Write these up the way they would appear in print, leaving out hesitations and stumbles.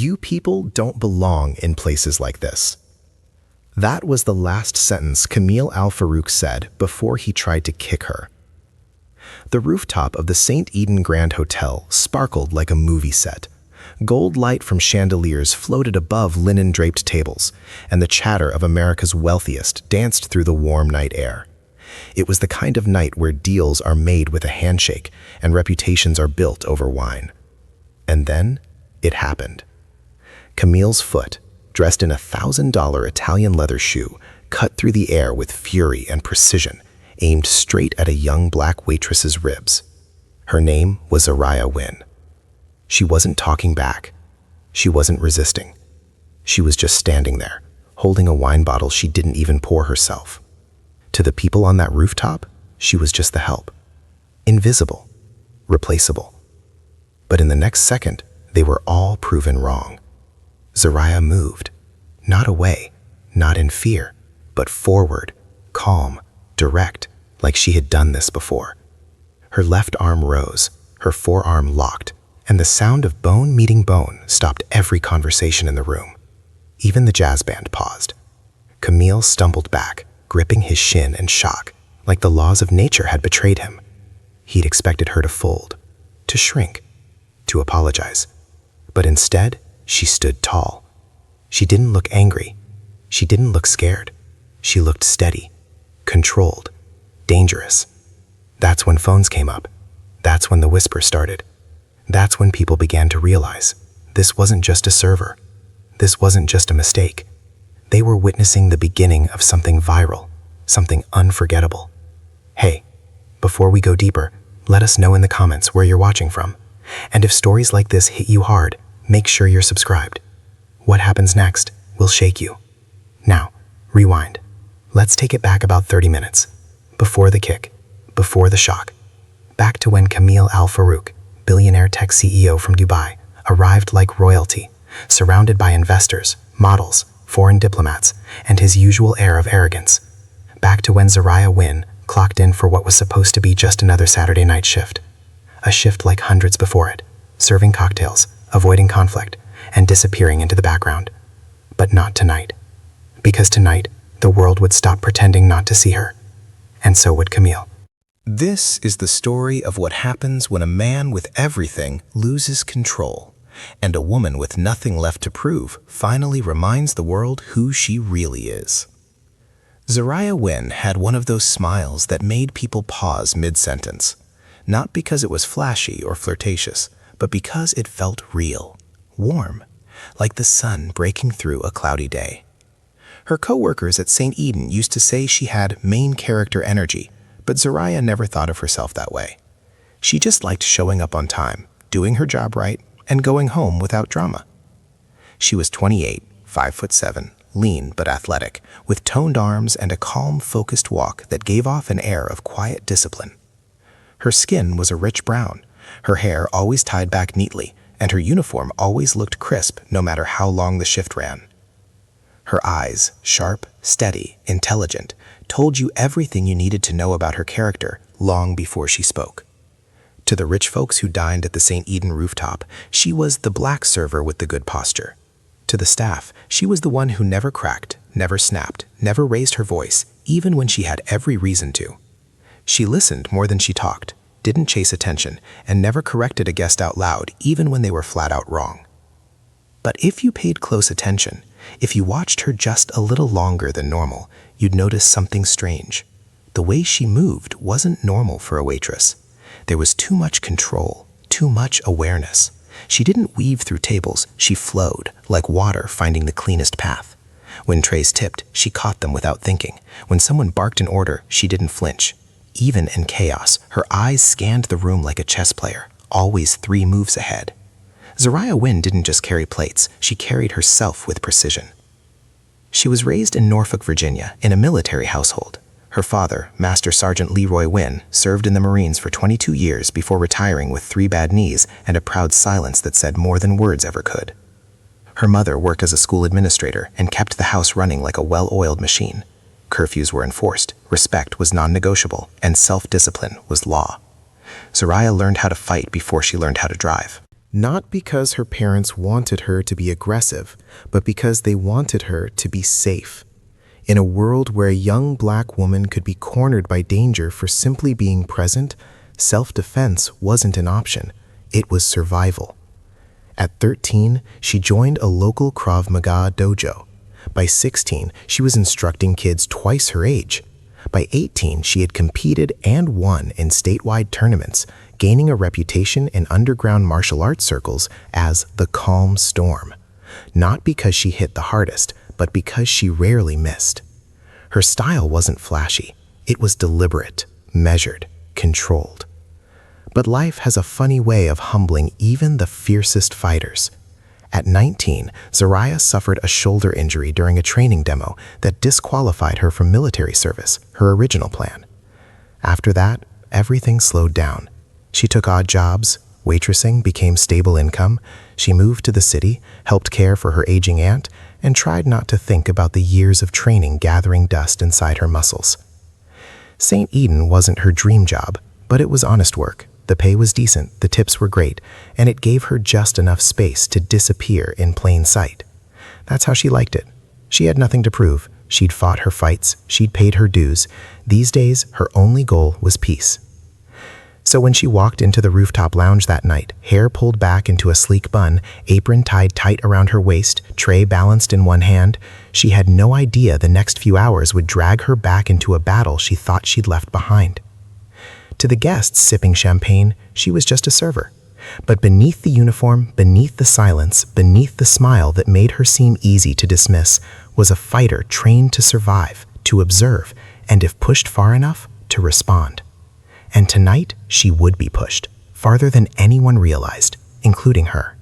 "You people don't belong in places like this." That was the last sentence Camille Al-Farouk said before he tried to kick her. The rooftop of the St. Eden Grand Hotel sparkled like a movie set. Gold light from chandeliers floated above linen-draped tables, and the chatter of America's wealthiest danced through the warm night air. It was the kind of night where deals are made with a handshake and reputations are built over wine. And then it happened. Camille's foot, dressed in a $1,000 Italian leather shoe, cut through the air with fury and precision, aimed straight at a young black waitress's ribs. Her name was Zariah Wynn. She wasn't talking back. She wasn't resisting. She was just standing there, holding a wine bottle she didn't even pour herself. To the people on that rooftop, she was just the help. Invisible, replaceable. But in the next second, they were all proven wrong. Zariah moved, not away, not in fear, but forward, calm, direct, like she had done this before. Her left arm rose, her forearm locked, and the sound of bone meeting bone stopped every conversation in the room. Even the jazz band paused. Camille stumbled back, gripping his shin in shock, like the laws of nature had betrayed him. He'd expected her to fold, to shrink, to apologize. But instead, she stood tall. She didn't look angry. She didn't look scared. She looked steady, controlled, dangerous. That's when phones came up. That's when the whisper started. That's when people began to realize this wasn't just a server. This wasn't just a mistake. They were witnessing the beginning of something viral, something unforgettable. Hey, before we go deeper, let us know in the comments where you're watching from. And if stories like this hit you hard, make sure you're subscribed. What happens next will shake you. Now, rewind. Let's take it back about 30 minutes. Before the kick, before the shock. Back to when Camille Al-Farouk, billionaire tech CEO from Dubai, arrived like royalty, surrounded by investors, models, foreign diplomats, and his usual air of arrogance. Back to when Zariah Wynn clocked in for what was supposed to be just another Saturday night shift. A shift like hundreds before it, serving cocktails, avoiding conflict, and disappearing into the background. But not tonight. Because tonight, the world would stop pretending not to see her. And so would Camille. This is the story of what happens when a man with everything loses control, and a woman with nothing left to prove finally reminds the world who she really is. Zariah Wynn had one of those smiles that made people pause mid-sentence, not because it was flashy or flirtatious, but because it felt real, warm, like the sun breaking through a cloudy day. Her co-workers at St. Eden used to say she had main character energy, but Zariah never thought of herself that way. She just liked showing up on time, doing her job right, and going home without drama. She was 28, 5'7", lean but athletic, with toned arms and a calm, focused walk that gave off an air of quiet discipline. Her skin was a rich brown, her hair always tied back neatly, and her uniform always looked crisp no matter how long the shift ran. Her eyes, sharp, steady, intelligent, told you everything you needed to know about her character long before she spoke. To the rich folks who dined at the St. Eden rooftop, she was the black server with the good posture. To the staff, she was the one who never cracked, never snapped, never raised her voice, even when she had every reason to. She listened more than she talked, didn't chase attention, and never corrected a guest out loud, even when they were flat out wrong. But if you paid close attention, if you watched her just a little longer than normal, you'd notice something strange. The way she moved wasn't normal for a waitress. There was too much control, too much awareness. She didn't weave through tables, she flowed, like water finding the cleanest path. When trays tipped, she caught them without thinking. When someone barked an order, she didn't flinch. Even in chaos, her eyes scanned the room like a chess player, always 3 moves ahead. Zariah Wynn didn't just carry plates, she carried herself with precision. She was raised in Norfolk, Virginia, in a military household. Her father, Master Sergeant Leroy Wynn, served in the Marines for 22 years before retiring with 3 bad knees and a proud silence that said more than words ever could. Her mother worked as a school administrator and kept the house running like a well-oiled machine. Curfews were enforced, respect was non-negotiable, and self-discipline was law. Zariah learned how to fight before she learned how to drive. Not because her parents wanted her to be aggressive, but because they wanted her to be safe. In a world where a young black woman could be cornered by danger for simply being present, self-defense wasn't an option. It was survival. At 13, she joined a local Krav Maga dojo. By 16, she was instructing kids twice her age. By 18, she had competed and won in statewide tournaments, gaining a reputation in underground martial arts circles as the Calm Storm. Not because she hit the hardest, but because she rarely missed. Her style wasn't flashy. It was deliberate, measured, controlled. But life has a funny way of humbling even the fiercest fighters. At 19, Zariah suffered a shoulder injury during a training demo that disqualified her from military service, her original plan. After that, everything slowed down. She took odd jobs, waitressing became stable income, she moved to the city, helped care for her aging aunt, and tried not to think about the years of training gathering dust inside her muscles. St. Eden wasn't her dream job, but it was honest work. The pay was decent, the tips were great, and it gave her just enough space to disappear in plain sight. That's how she liked it. She had nothing to prove. She'd fought her fights, she'd paid her dues. These days, her only goal was peace. So when she walked into the rooftop lounge that night, hair pulled back into a sleek bun, apron tied tight around her waist, tray balanced in one hand, she had no idea the next few hours would drag her back into a battle she thought she'd left behind. To the guests sipping champagne, she was just a server. But beneath the uniform, beneath the silence, beneath the smile that made her seem easy to dismiss, was a fighter trained to survive, to observe, and if pushed far enough, to respond. And tonight, she would be pushed, farther than anyone realized, including her.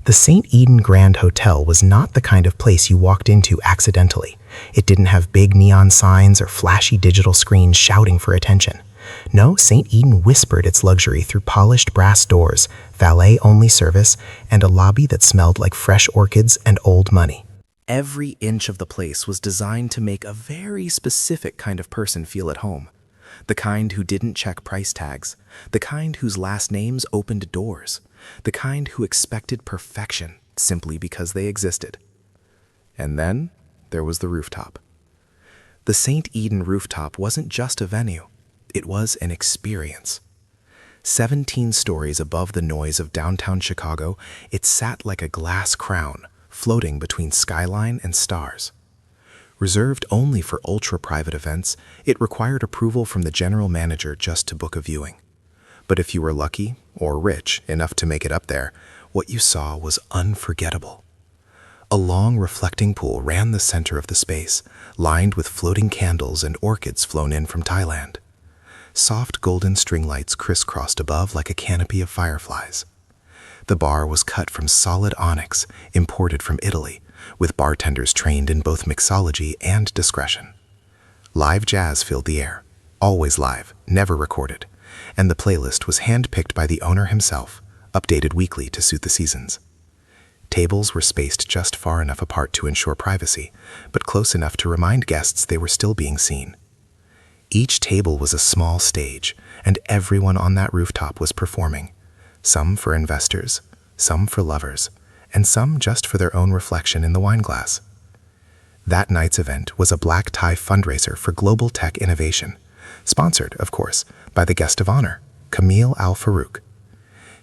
The St. Eden Grand Hotel was not the kind of place you walked into accidentally. It didn't have big neon signs or flashy digital screens shouting for attention. No, St. Eden whispered its luxury through polished brass doors, valet-only service, and a lobby that smelled like fresh orchids and old money. Every inch of the place was designed to make a very specific kind of person feel at home. The kind who didn't check price tags, the kind whose last names opened doors, the kind who expected perfection simply because they existed. And then there was the rooftop. The St. Eden rooftop wasn't just a venue. It was an experience. 17 stories above the noise of downtown Chicago, it sat like a glass crown, floating between skyline and stars. Reserved only for ultra-private events, it required approval from the general manager just to book a viewing. But if you were lucky, or rich, enough to make it up there, what you saw was unforgettable. A long reflecting pool ran the center of the space, lined with floating candles and orchids flown in from Thailand. Soft golden string lights crisscrossed above like a canopy of fireflies. The bar was cut from solid onyx, imported from Italy, with bartenders trained in both mixology and discretion. Live jazz filled the air, always live, never recorded, and the playlist was hand-picked by the owner himself, updated weekly to suit the seasons. Tables were spaced just far enough apart to ensure privacy, but close enough to remind guests they were still being seen. Each table was a small stage, and everyone on that rooftop was performing, some for investors, some for lovers, and some just for their own reflection in the wine glass. That night's event was a black tie fundraiser for global tech innovation, sponsored, of course, by the guest of honor, Camille Al-Farouk.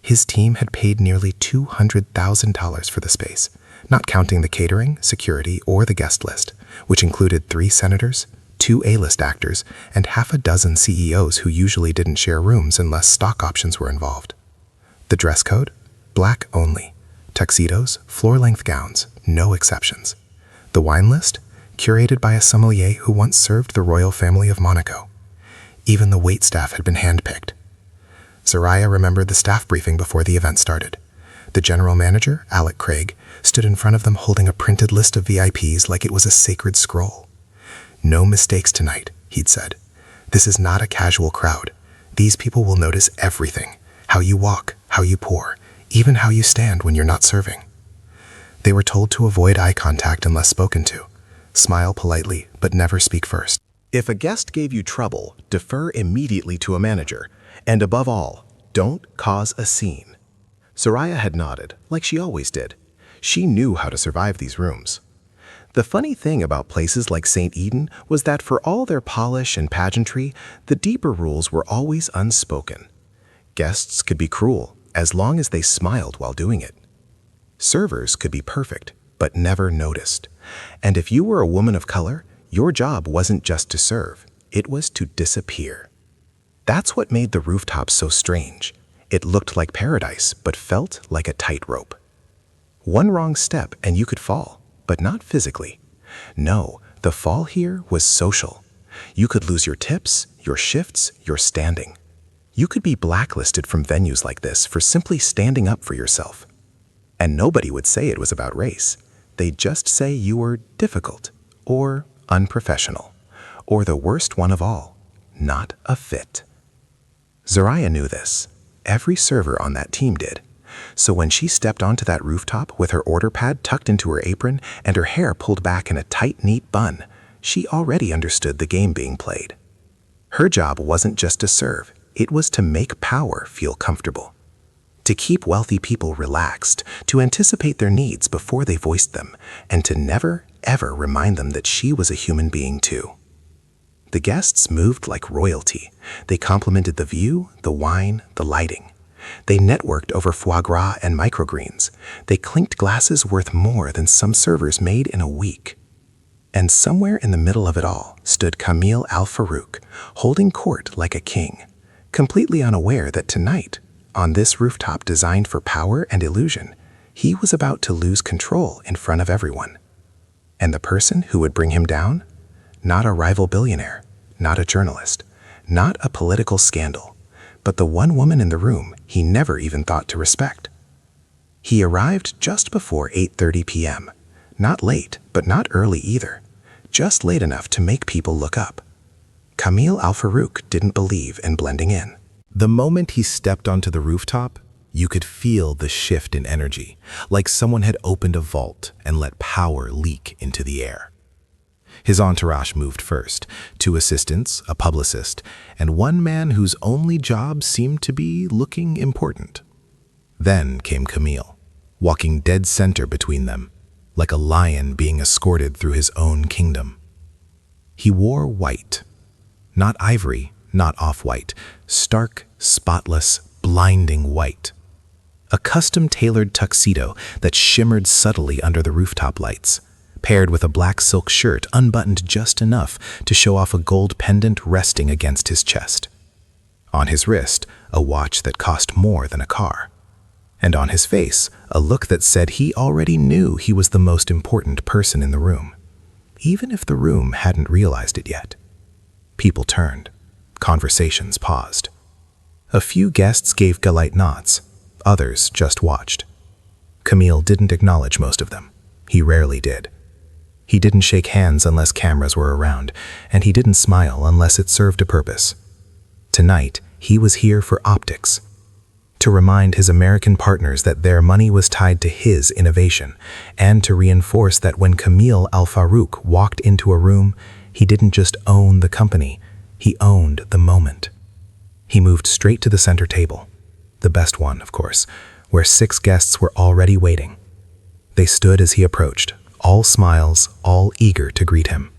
His team had paid nearly $200,000 for the space, not counting the catering, security, or the guest list, which included 3 senators, 2 A-list actors, and half a dozen CEOs who usually didn't share rooms unless stock options were involved. The dress code? Black only. Tuxedos, floor-length gowns, no exceptions. The wine list? Curated by a sommelier who once served the royal family of Monaco. Even the waitstaff had been handpicked. Zariah remembered the staff briefing before the event started. The general manager, Alec Craig, stood in front of them holding a printed list of VIPs like it was a sacred scroll. "No mistakes tonight," he'd said. "This is not a casual crowd. These people will notice everything. How you walk, how you pour, even how you stand when you're not serving." They were told to avoid eye contact unless spoken to. Smile politely, but never speak first. If a guest gave you trouble, defer immediately to a manager. And above all, don't cause a scene. Soraya had nodded, like she always did. She knew how to survive these rooms. The funny thing about places like St. Eden was that for all their polish and pageantry, the deeper rules were always unspoken. Guests could be cruel, as long as they smiled while doing it. Servers could be perfect, but never noticed. And if you were a woman of color, your job wasn't just to serve, it was to disappear. That's what made the rooftop so strange. It looked like paradise, but felt like a tightrope. One wrong step and you could fall, but not physically. No, the fall here was social. You could lose your tips, your shifts, your standing. You could be blacklisted from venues like this for simply standing up for yourself. And nobody would say it was about race. They'd just say you were difficult, or unprofessional, or the worst one of all, not a fit. Soraya knew this. Every server on that team did. So when she stepped onto that rooftop with her order pad tucked into her apron and her hair pulled back in a tight, neat bun, she already understood the game being played. Her job wasn't just to serve, it was to make power feel comfortable. To keep wealthy people relaxed, to anticipate their needs before they voiced them, and to never, ever remind them that she was a human being too. The guests moved like royalty. They complimented the view, the wine, the lighting. They networked over foie gras and microgreens. They clinked glasses worth more than some servers made in a week. And somewhere in the middle of it all stood Camille Al-Farouk, holding court like a king, completely unaware that tonight, on this rooftop designed for power and illusion, he was about to lose control in front of everyone. And the person who would bring him down? Not a rival billionaire, not a journalist, not a political scandal, but the one woman in the room he never even thought to respect. He arrived just before 8:30 p.m., not late, but not early either, just late enough to make people look up. Camille Al-Farouk didn't believe in blending in. The moment he stepped onto the rooftop, you could feel the shift in energy, like someone had opened a vault and let power leak into the air. His entourage moved first, 2 assistants, a publicist, and one man whose only job seemed to be looking important. Then came Camille, walking dead center between them, like a lion being escorted through his own kingdom. He wore white, not ivory, not off-white, stark, spotless, blinding white. A custom-tailored tuxedo that shimmered subtly under the rooftop lights, paired with a black silk shirt unbuttoned just enough to show off a gold pendant resting against his chest. On his wrist, a watch that cost more than a car. And on his face, a look that said he already knew he was the most important person in the room, even if the room hadn't realized it yet. People turned. Conversations paused. A few guests gave polite nods. Others just watched. Camille didn't acknowledge most of them. He rarely did. He didn't shake hands unless cameras were around, and he didn't smile unless it served a purpose. Tonight, he was here for optics. To remind his American partners that their money was tied to his innovation, and to reinforce that when Camille Al-Farouk walked into a room, he didn't just own the company, he owned the moment. He moved straight to the center table, the best one, of course, where 6 guests were already waiting. They stood as he approached, all smiles, all eager to greet him.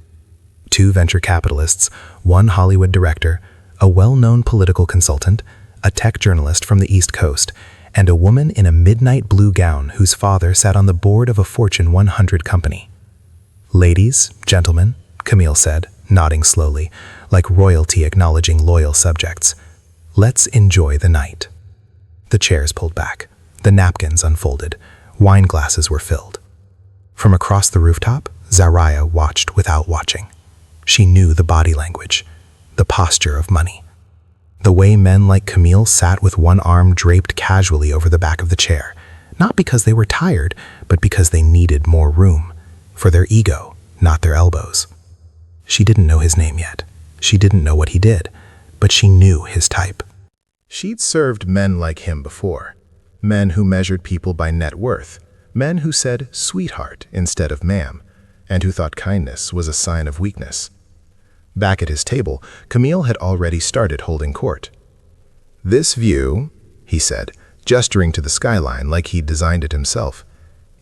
2 venture capitalists, 1 Hollywood director, a well-known political consultant, a tech journalist from the East Coast, and a woman in a midnight blue gown whose father sat on the board of a Fortune 100 company. "Ladies, gentlemen," Camille said, nodding slowly, like royalty acknowledging loyal subjects, "let's enjoy the night." The chairs pulled back, the napkins unfolded, wine glasses were filled. From across the rooftop, Soraya watched without watching. She knew the body language, the posture of money. The way men like Camille sat with one arm draped casually over the back of the chair, not because they were tired, but because they needed more room, for their ego, not their elbows. She didn't know his name yet. She didn't know what he did, but she knew his type. She'd served men like him before, men who measured people by net worth, men who said sweetheart instead of ma'am, and who thought kindness was a sign of weakness. Back at his table, Camille had already started holding court. "This view," he said, gesturing to the skyline like he'd designed it himself.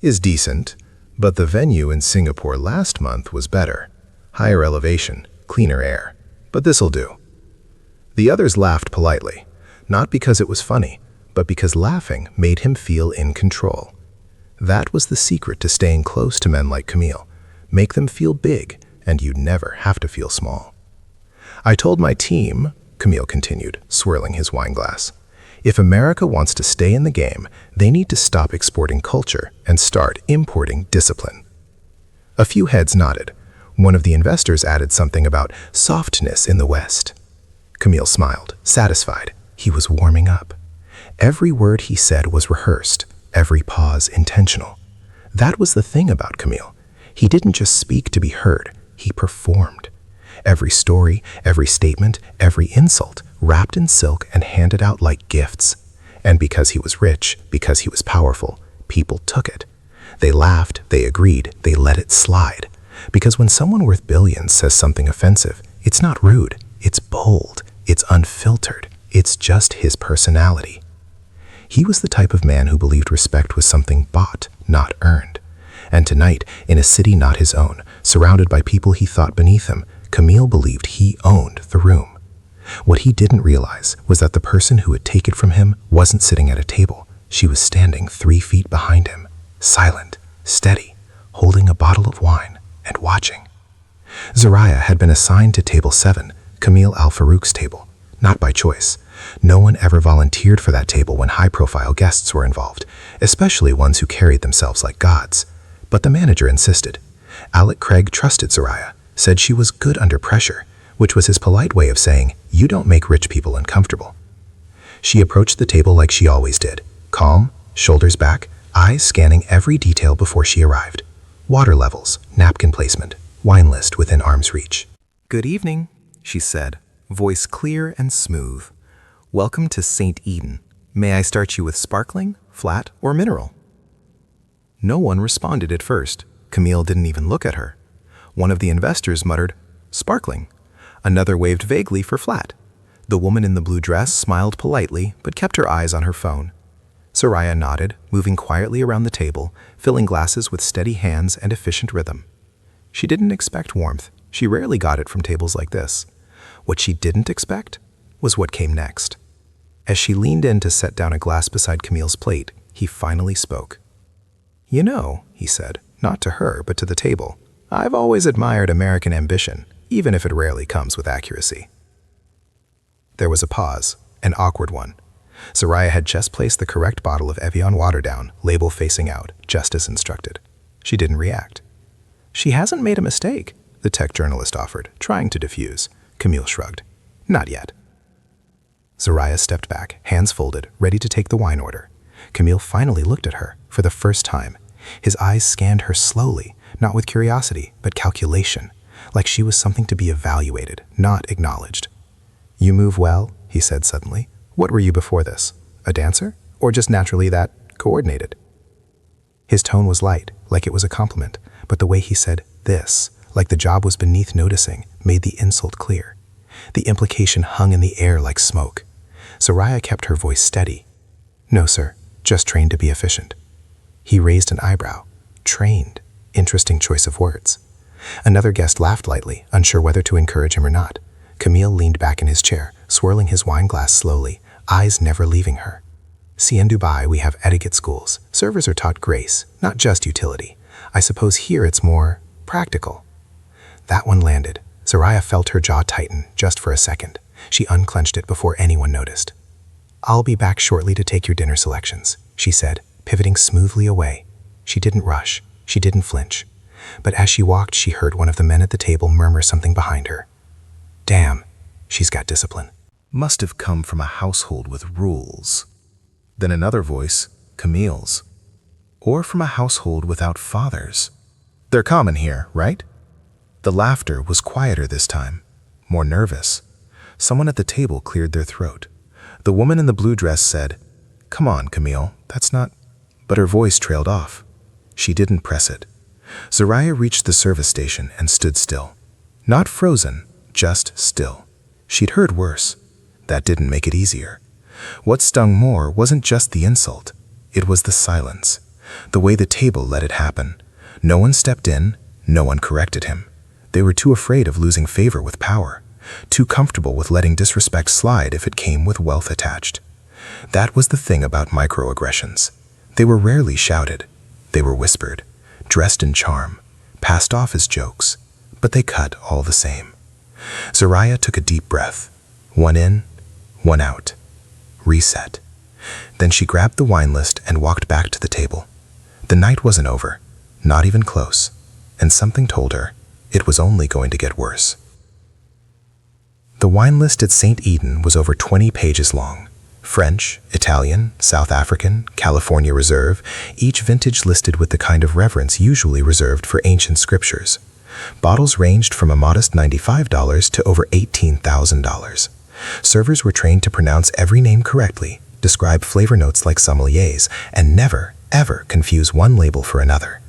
"Is decent, but the venue in Singapore last month was better. Higher elevation, cleaner air. But this'll do." The others laughed politely, not because it was funny, but because laughing made him feel in control. That was the secret to staying close to men like Camille. Make them feel big, and you'd never have to feel small. "I told my team," Camille continued, swirling his wine glass, "if America wants to stay in the game, they need to stop exporting culture and start importing discipline." A few heads nodded. One of the investors added something about softness in the West. Camille smiled, satisfied. He was warming up. Every word he said was rehearsed, every pause intentional. That was the thing about Camille. He didn't just speak to be heard, he performed. Every story, every statement, every insult, wrapped in silk and handed out like gifts. And because he was rich, because he was powerful, people took it. They laughed, they agreed, they let it slide. Because when someone worth billions says something offensive, it's not rude, it's bold, it's unfiltered, it's just his personality. He was the type of man who believed respect was something bought, not earned. And tonight, in a city not his own, surrounded by people he thought beneath him, Camille believed he owned the room. What he didn't realize was that the person who would take it from him wasn't sitting at a table. She was standing 3 feet behind him, silent, steady, holding a bottle of wine and watching. Zoraya had been assigned to table 7, Camille Al-Farouk's table, not by choice. No one ever volunteered for that table when high-profile guests were involved, especially ones who carried themselves like gods. But the manager insisted. Alec Craig trusted Zoraya, said she was good under pressure, which was his polite way of saying, "You don't make rich people uncomfortable." She approached the table like she always did, calm, shoulders back, eyes scanning every detail before she arrived. Water levels, napkin placement, wine list within arm's reach. "Good evening," she said, voice clear and smooth. "Welcome to St. Eden. May I start you with sparkling, flat, or mineral?" No one responded at first. Camille didn't even look at her. One of the investors muttered, "Sparkling." Another waved vaguely for flat. The woman in the blue dress smiled politely, but kept her eyes on her phone. Soraya nodded, moving quietly around the table, filling glasses with steady hands and efficient rhythm. She didn't expect warmth. She rarely got it from tables like this. What she didn't expect was what came next. As she leaned in to set down a glass beside Camille's plate, he finally spoke. "You know," he said, not to her, but to the table, "I've always admired American ambition, even if it rarely comes with accuracy." There was a pause, an awkward one. Soraya had just placed the correct bottle of Evian water down, label facing out, just as instructed. She didn't react. "She hasn't made a mistake," the tech journalist offered, trying to diffuse. Camille shrugged. "Not yet." Soraya stepped back, hands folded, ready to take the wine order. Camille finally looked at her, for the first time. His eyes scanned her slowly, not with curiosity, but calculation, like she was something to be evaluated, not acknowledged. "You move well," he said suddenly. "What were you before this? A dancer? Or just naturally that coordinated?" His tone was light, like it was a compliment, but the way he said "this," like the job was beneath noticing, made the insult clear. The implication hung in the air like smoke. Soraya kept her voice steady. "No, sir, just trained to be efficient." He raised an eyebrow. Trained. Interesting choice of words. Another guest laughed lightly, unsure whether to encourage him or not. Camille leaned back in his chair, swirling his wine glass slowly, eyes never leaving her. "See, in Dubai we have etiquette schools. Servers are taught grace, not just utility. I suppose here it's more practical." That one landed. Soraya felt her jaw tighten, just for a second. She unclenched it before anyone noticed. "I'll be back shortly to take your dinner selections," she said, pivoting smoothly away. She didn't rush. She didn't flinch. But as she walked, she heard one of the men at the table murmur something behind her. "Damn, she's got discipline." Must have come from a household with rules. Then another voice, Camille's. Or from a household without fathers. They're common here, right? The laughter was quieter this time, more nervous. Someone at the table cleared their throat. The woman in the blue dress said, "Come on, Camille, that's not..." But her voice trailed off. She didn't press it. Zoraya reached the service station and stood still. Not frozen, just still. She'd heard worse. That didn't make it easier. What stung more wasn't just the insult. It was the silence. The way the table let it happen. No one stepped in, no one corrected him. They were too afraid of losing favor with power, too comfortable with letting disrespect slide if it came with wealth attached. That was the thing about microaggressions. They were rarely shouted. They were whispered, dressed in charm, passed off as jokes, but they cut all the same. Zoraya took a deep breath. One in, one out. Reset. Then she grabbed the wine list and walked back to the table. The night wasn't over, not even close, and something told her it was only going to get worse. The wine list at St. Eden was over 20 pages long. French, Italian, South African, California Reserve, each vintage listed with the kind of reverence usually reserved for ancient scriptures. Bottles ranged from a modest $95 to over $18,000. Servers were trained to pronounce every name correctly, describe flavor notes like sommeliers, and never, ever confuse one label for another.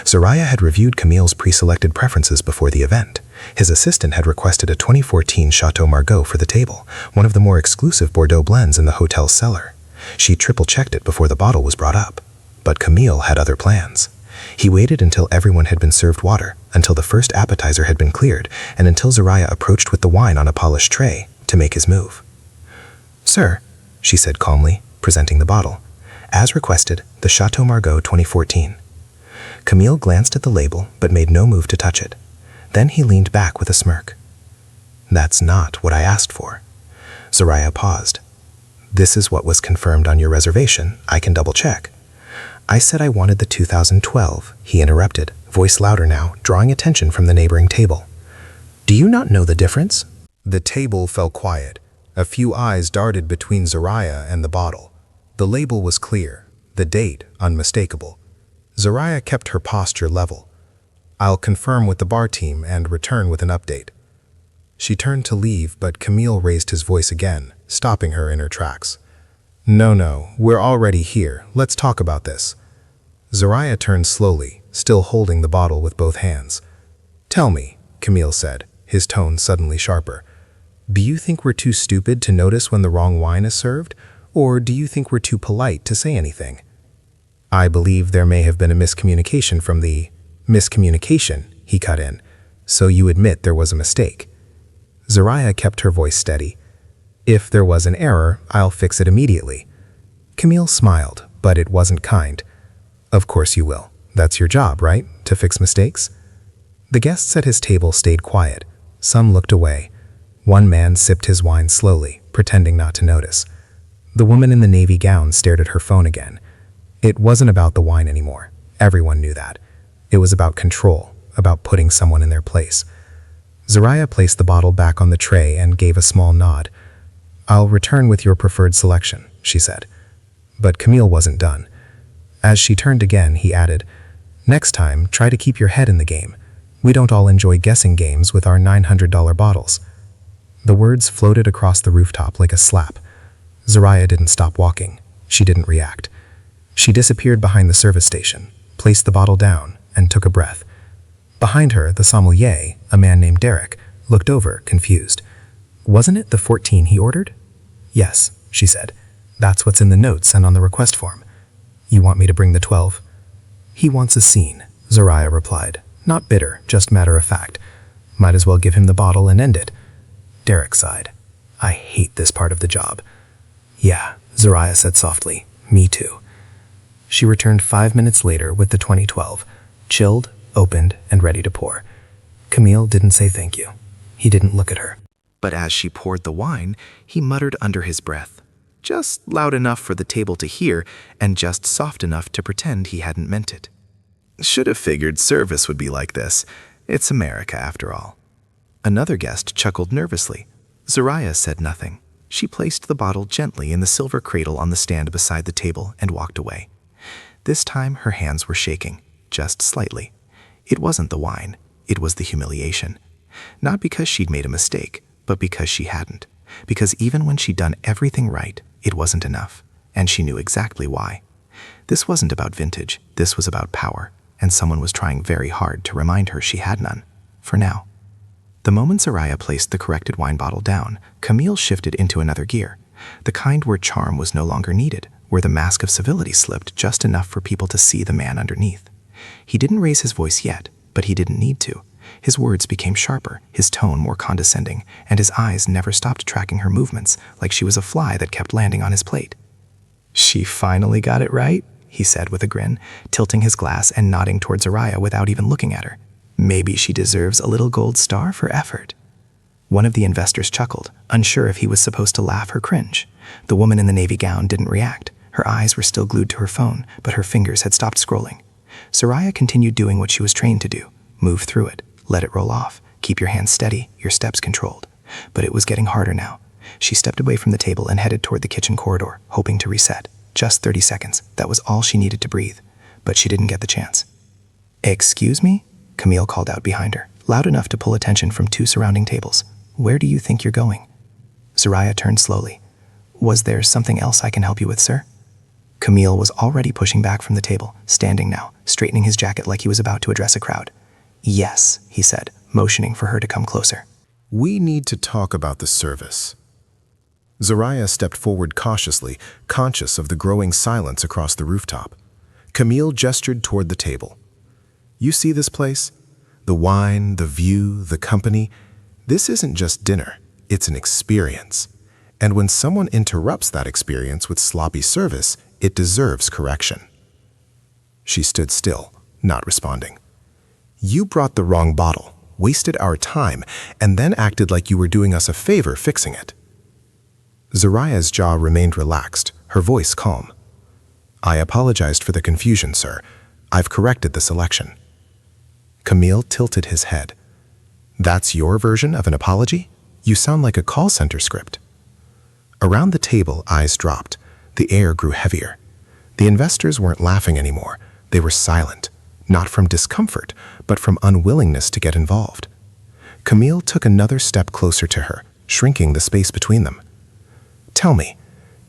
Zoraya had reviewed Camille's pre-selected preferences before the event. His assistant had requested a 2014 Chateau Margaux for the table, one of the more exclusive Bordeaux blends in the hotel's cellar. She triple-checked it before the bottle was brought up. But Camille had other plans. He waited until everyone had been served water, until the first appetizer had been cleared, and until Zoraya approached with the wine on a polished tray to make his move. "Sir," she said calmly, presenting the bottle. "As requested, the Chateau Margaux 2014. Camille glanced at the label, but made no move to touch it. Then he leaned back with a smirk. "That's not what I asked for." Zoraya paused. "This is what was confirmed on your reservation. I can double-check." "I said I wanted the 2012, he interrupted, voice louder now, drawing attention from the neighboring table. "Do you not know the difference?" The table fell quiet. A few eyes darted between Zoraya and the bottle. The label was clear, the date unmistakable. Zoraya kept her posture level. "I'll confirm with the bar team and return with an update." She turned to leave, but Camille raised his voice again, stopping her in her tracks. No, we're already here. Let's talk about this." Zoraya turned slowly, still holding the bottle with both hands. "Tell me," Camille said, his tone suddenly sharper. "Do you think we're too stupid to notice when the wrong wine is served? Or do you think we're too polite to say anything?" "I believe there may have been a miscommunication from the—" "Miscommunication," he cut in. "So you admit there was a mistake." Zoraya kept her voice steady. "If there was an error, I'll fix it immediately." Camille smiled, but it wasn't kind. "Of course you will. That's your job, right? To fix mistakes?" The guests at his table stayed quiet. Some looked away. One man sipped his wine slowly, pretending not to notice. The woman in the navy gown stared at her phone again. It wasn't about the wine anymore. Everyone knew that. It was about control, about putting someone in their place. Zoraya placed the bottle back on the tray and gave a small nod. "I'll return with your preferred selection," she said. But Camille wasn't done. As she turned again, he added, "Next time, try to keep your head in the game. We don't all enjoy guessing games with our $900 bottles." The words floated across the rooftop like a slap. Zoraya didn't stop walking. She didn't react. She disappeared behind the service station, placed the bottle down, and took a breath. Behind her, the sommelier, a man named Derek, looked over, confused. "Wasn't it the 14 he ordered?" "Yes," she said. "That's what's in the notes and on the request form." "You want me to bring the 12? "He wants a scene," Zoraya replied. "Not bitter, just matter of fact. Might as well give him the bottle and end it." Derek sighed. "I hate this part of the job." "Yeah," Zoraya said softly. "Me too." She returned 5 minutes later with the 2012, chilled, opened, and ready to pour. Camille didn't say thank you. He didn't look at her. But as she poured the wine, he muttered under his breath, just loud enough for the table to hear and just soft enough to pretend he hadn't meant it. Should have figured service would be like this. It's America, after all. Another guest chuckled nervously. Zoraya said nothing. She placed the bottle gently in the silver cradle on the stand beside the table and walked away. This time her hands were shaking, just slightly. It wasn't the wine, it was the humiliation. Not because she'd made a mistake, but because she hadn't. Because even when she'd done everything right, it wasn't enough, and she knew exactly why. This wasn't about vintage, this was about power, and someone was trying very hard to remind her she had none, for now. The moment Zoraya placed the corrected wine bottle down, Camille shifted into another gear. the kind where charm was no longer needed, where the mask of civility slipped just enough for people to see the man underneath. He didn't raise his voice yet, but he didn't need to. His words became sharper, his tone more condescending, and his eyes never stopped tracking her movements, like she was a fly that kept landing on his plate. "She finally got it right," he said with a grin, tilting his glass and nodding towards Zaraya without even looking at her. "Maybe she deserves a little gold star for effort." One of the investors chuckled, unsure if he was supposed to laugh or cringe. The woman in the navy gown didn't react. Her eyes were still glued to her phone, but her fingers had stopped scrolling. Zaraya continued doing what she was trained to do. Move through it. Let it roll off. Keep your hands steady, your steps controlled. But it was getting harder now. She stepped away from the table and headed toward the kitchen corridor, hoping to reset. Just 30 seconds. That was all she needed to breathe. But she didn't get the chance. "Excuse me?" Camille called out behind her, loud enough to pull attention from two surrounding tables. "Where do you think you're going?" Zaraya turned slowly. "Was there something else I can help you with, sir?" Camille was already pushing back from the table, standing now, straightening his jacket like he was about to address a crowd. "Yes," he said, motioning for her to come closer. "We need to talk about the service." Zaraya stepped forward cautiously, conscious of the growing silence across the rooftop. Camille gestured toward the table. "You see this place? The wine, the view, the company. This isn't just dinner, it's an experience. And when someone interrupts that experience with sloppy service, it deserves correction." She stood still, not responding. "You brought the wrong bottle, wasted our time, and then acted like you were doing us a favor fixing it." Zaraya's jaw remained relaxed, her voice calm. "I apologized for the confusion, sir. I've corrected the selection." Camille tilted his head. "That's your version of an apology? You sound like a call center script." Around the table, eyes dropped. The air grew heavier. The investors weren't laughing anymore. They were silent, not from discomfort, but from unwillingness to get involved. Camille took another step closer to her, shrinking the space between them. "Tell me,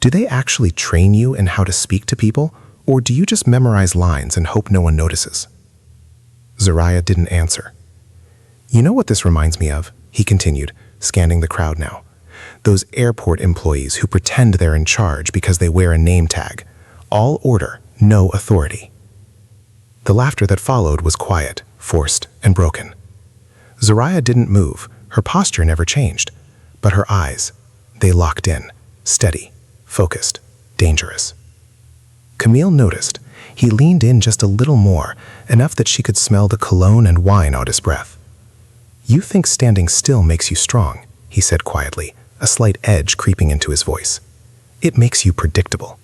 do they actually train you in how to speak to people, or do you just memorize lines and hope no one notices?" Zaraya didn't answer. "You know what this reminds me of?" he continued, scanning the crowd now. "Those airport employees who pretend they're in charge because they wear a name tag. All order, no authority." The laughter that followed was quiet, forced, and broken. Zaraya didn't move, her posture never changed, but her eyes, they locked in, steady, focused, dangerous. Camille noticed. He leaned in just a little more, enough that she could smell the cologne and wine on his breath. "You think standing still makes you strong," he said quietly, a slight edge creeping into his voice. "It makes you predictable."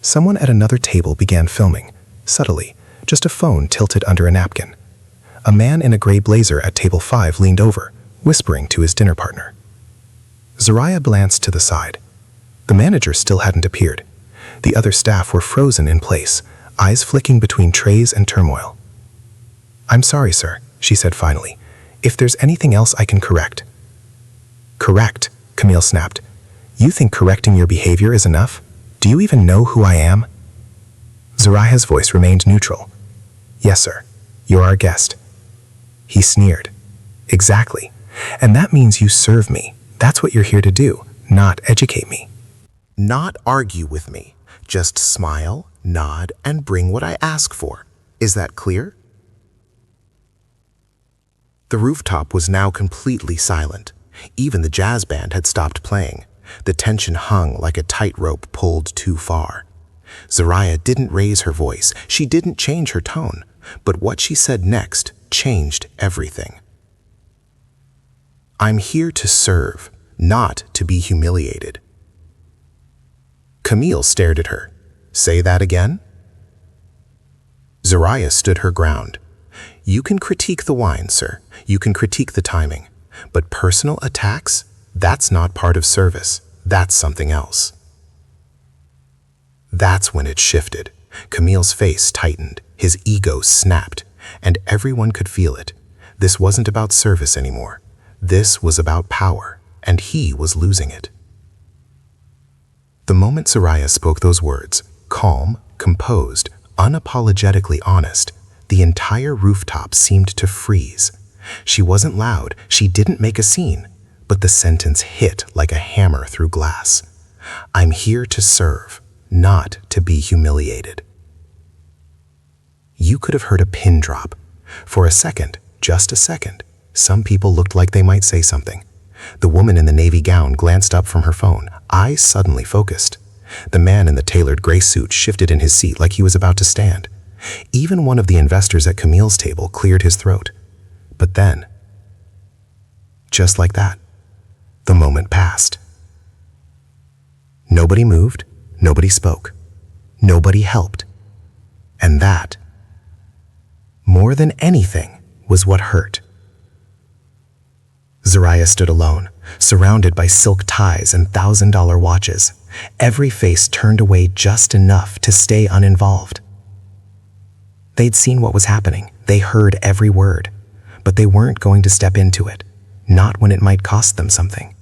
Someone at another table began filming, subtly, just a phone tilted under a napkin. A man in a gray blazer at table 5 leaned over, whispering to his dinner partner. Zaraya glanced to the side. The manager still hadn't appeared. The other staff were frozen in place, eyes flicking between trays and turmoil. "I'm sorry, sir," she said finally. "If there's anything else I can correct." "Correct?" Camille snapped. "You think correcting your behavior is enough? Do you even know who I am?" Zaraya's voice remained neutral. "Yes, sir. You're our guest." He sneered. "Exactly. And that means you serve me. That's what you're here to do, not educate me." "Not argue with me. Just smile, nod, and bring what I ask for. Is that clear?" The rooftop was now completely silent. Even the jazz band had stopped playing. The tension hung like a tightrope pulled too far. Zaraya didn't raise her voice. She didn't change her tone. But what she said next changed everything. "I'm here to serve, not to be humiliated." Camille stared at her. "Say that again?" Zaraya stood her ground. "You can critique the wine, sir. You can critique the timing. But personal attacks? That's not part of service. That's something else." That's when it shifted. Camille's face tightened, his ego snapped, and everyone could feel it. This wasn't about service anymore. This was about power, and he was losing it. The moment Zaraya spoke those words, calm, composed, unapologetically honest, the entire rooftop seemed to freeze. She wasn't loud, she didn't make a scene, but the sentence hit like a hammer through glass. I'm here to serve, not to be humiliated. You could have heard a pin drop. For a second, just a second, some people looked like they might say something. The woman in the navy gown glanced up from her phone, eyes suddenly focused. The man in the tailored gray suit shifted in his seat like he was about to stand. Even one of the investors at Camille's table cleared his throat. But then, just like that, the moment passed. Nobody moved, nobody spoke, nobody helped. And that, more than anything, was what hurt. Zariah stood alone, surrounded by silk ties and $1,000 watches, every face turned away just enough to stay uninvolved. They'd seen what was happening, they heard every word, but they weren't going to step into it, not when it might cost them something.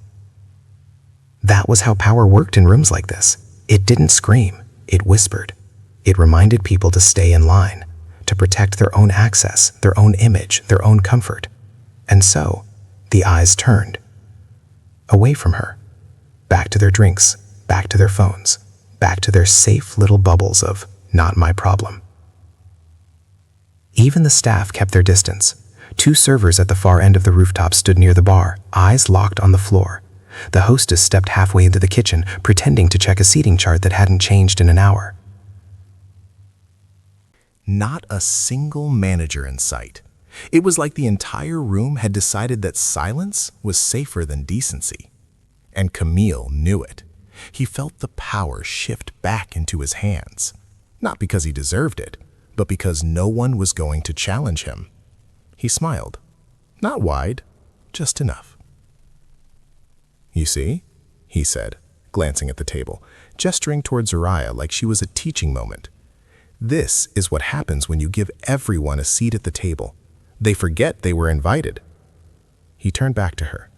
That was how power worked in rooms like this. It didn't scream, it whispered. It reminded people to stay in line, to protect their own access, their own image, their own comfort. And so, the eyes turned. Away from her. Back to their drinks, back to their phones, back to their safe little bubbles of not my problem. Even the staff kept their distance. 2 servers at the far end of the rooftop stood near the bar, eyes locked on the floor. The hostess stepped halfway into the kitchen, pretending to check a seating chart that hadn't changed in an hour. Not a single manager in sight. It was like the entire room had decided that silence was safer than decency. And Camille knew it. He felt the power shift back into his hands. Not because he deserved it, but because no one was going to challenge him. He smiled. Not wide, just enough. "You see?" he said, glancing at the table, gesturing towards Zariah like she was a teaching moment. "This is what happens when you give everyone a seat at the table. They forget they were invited." He turned back to her.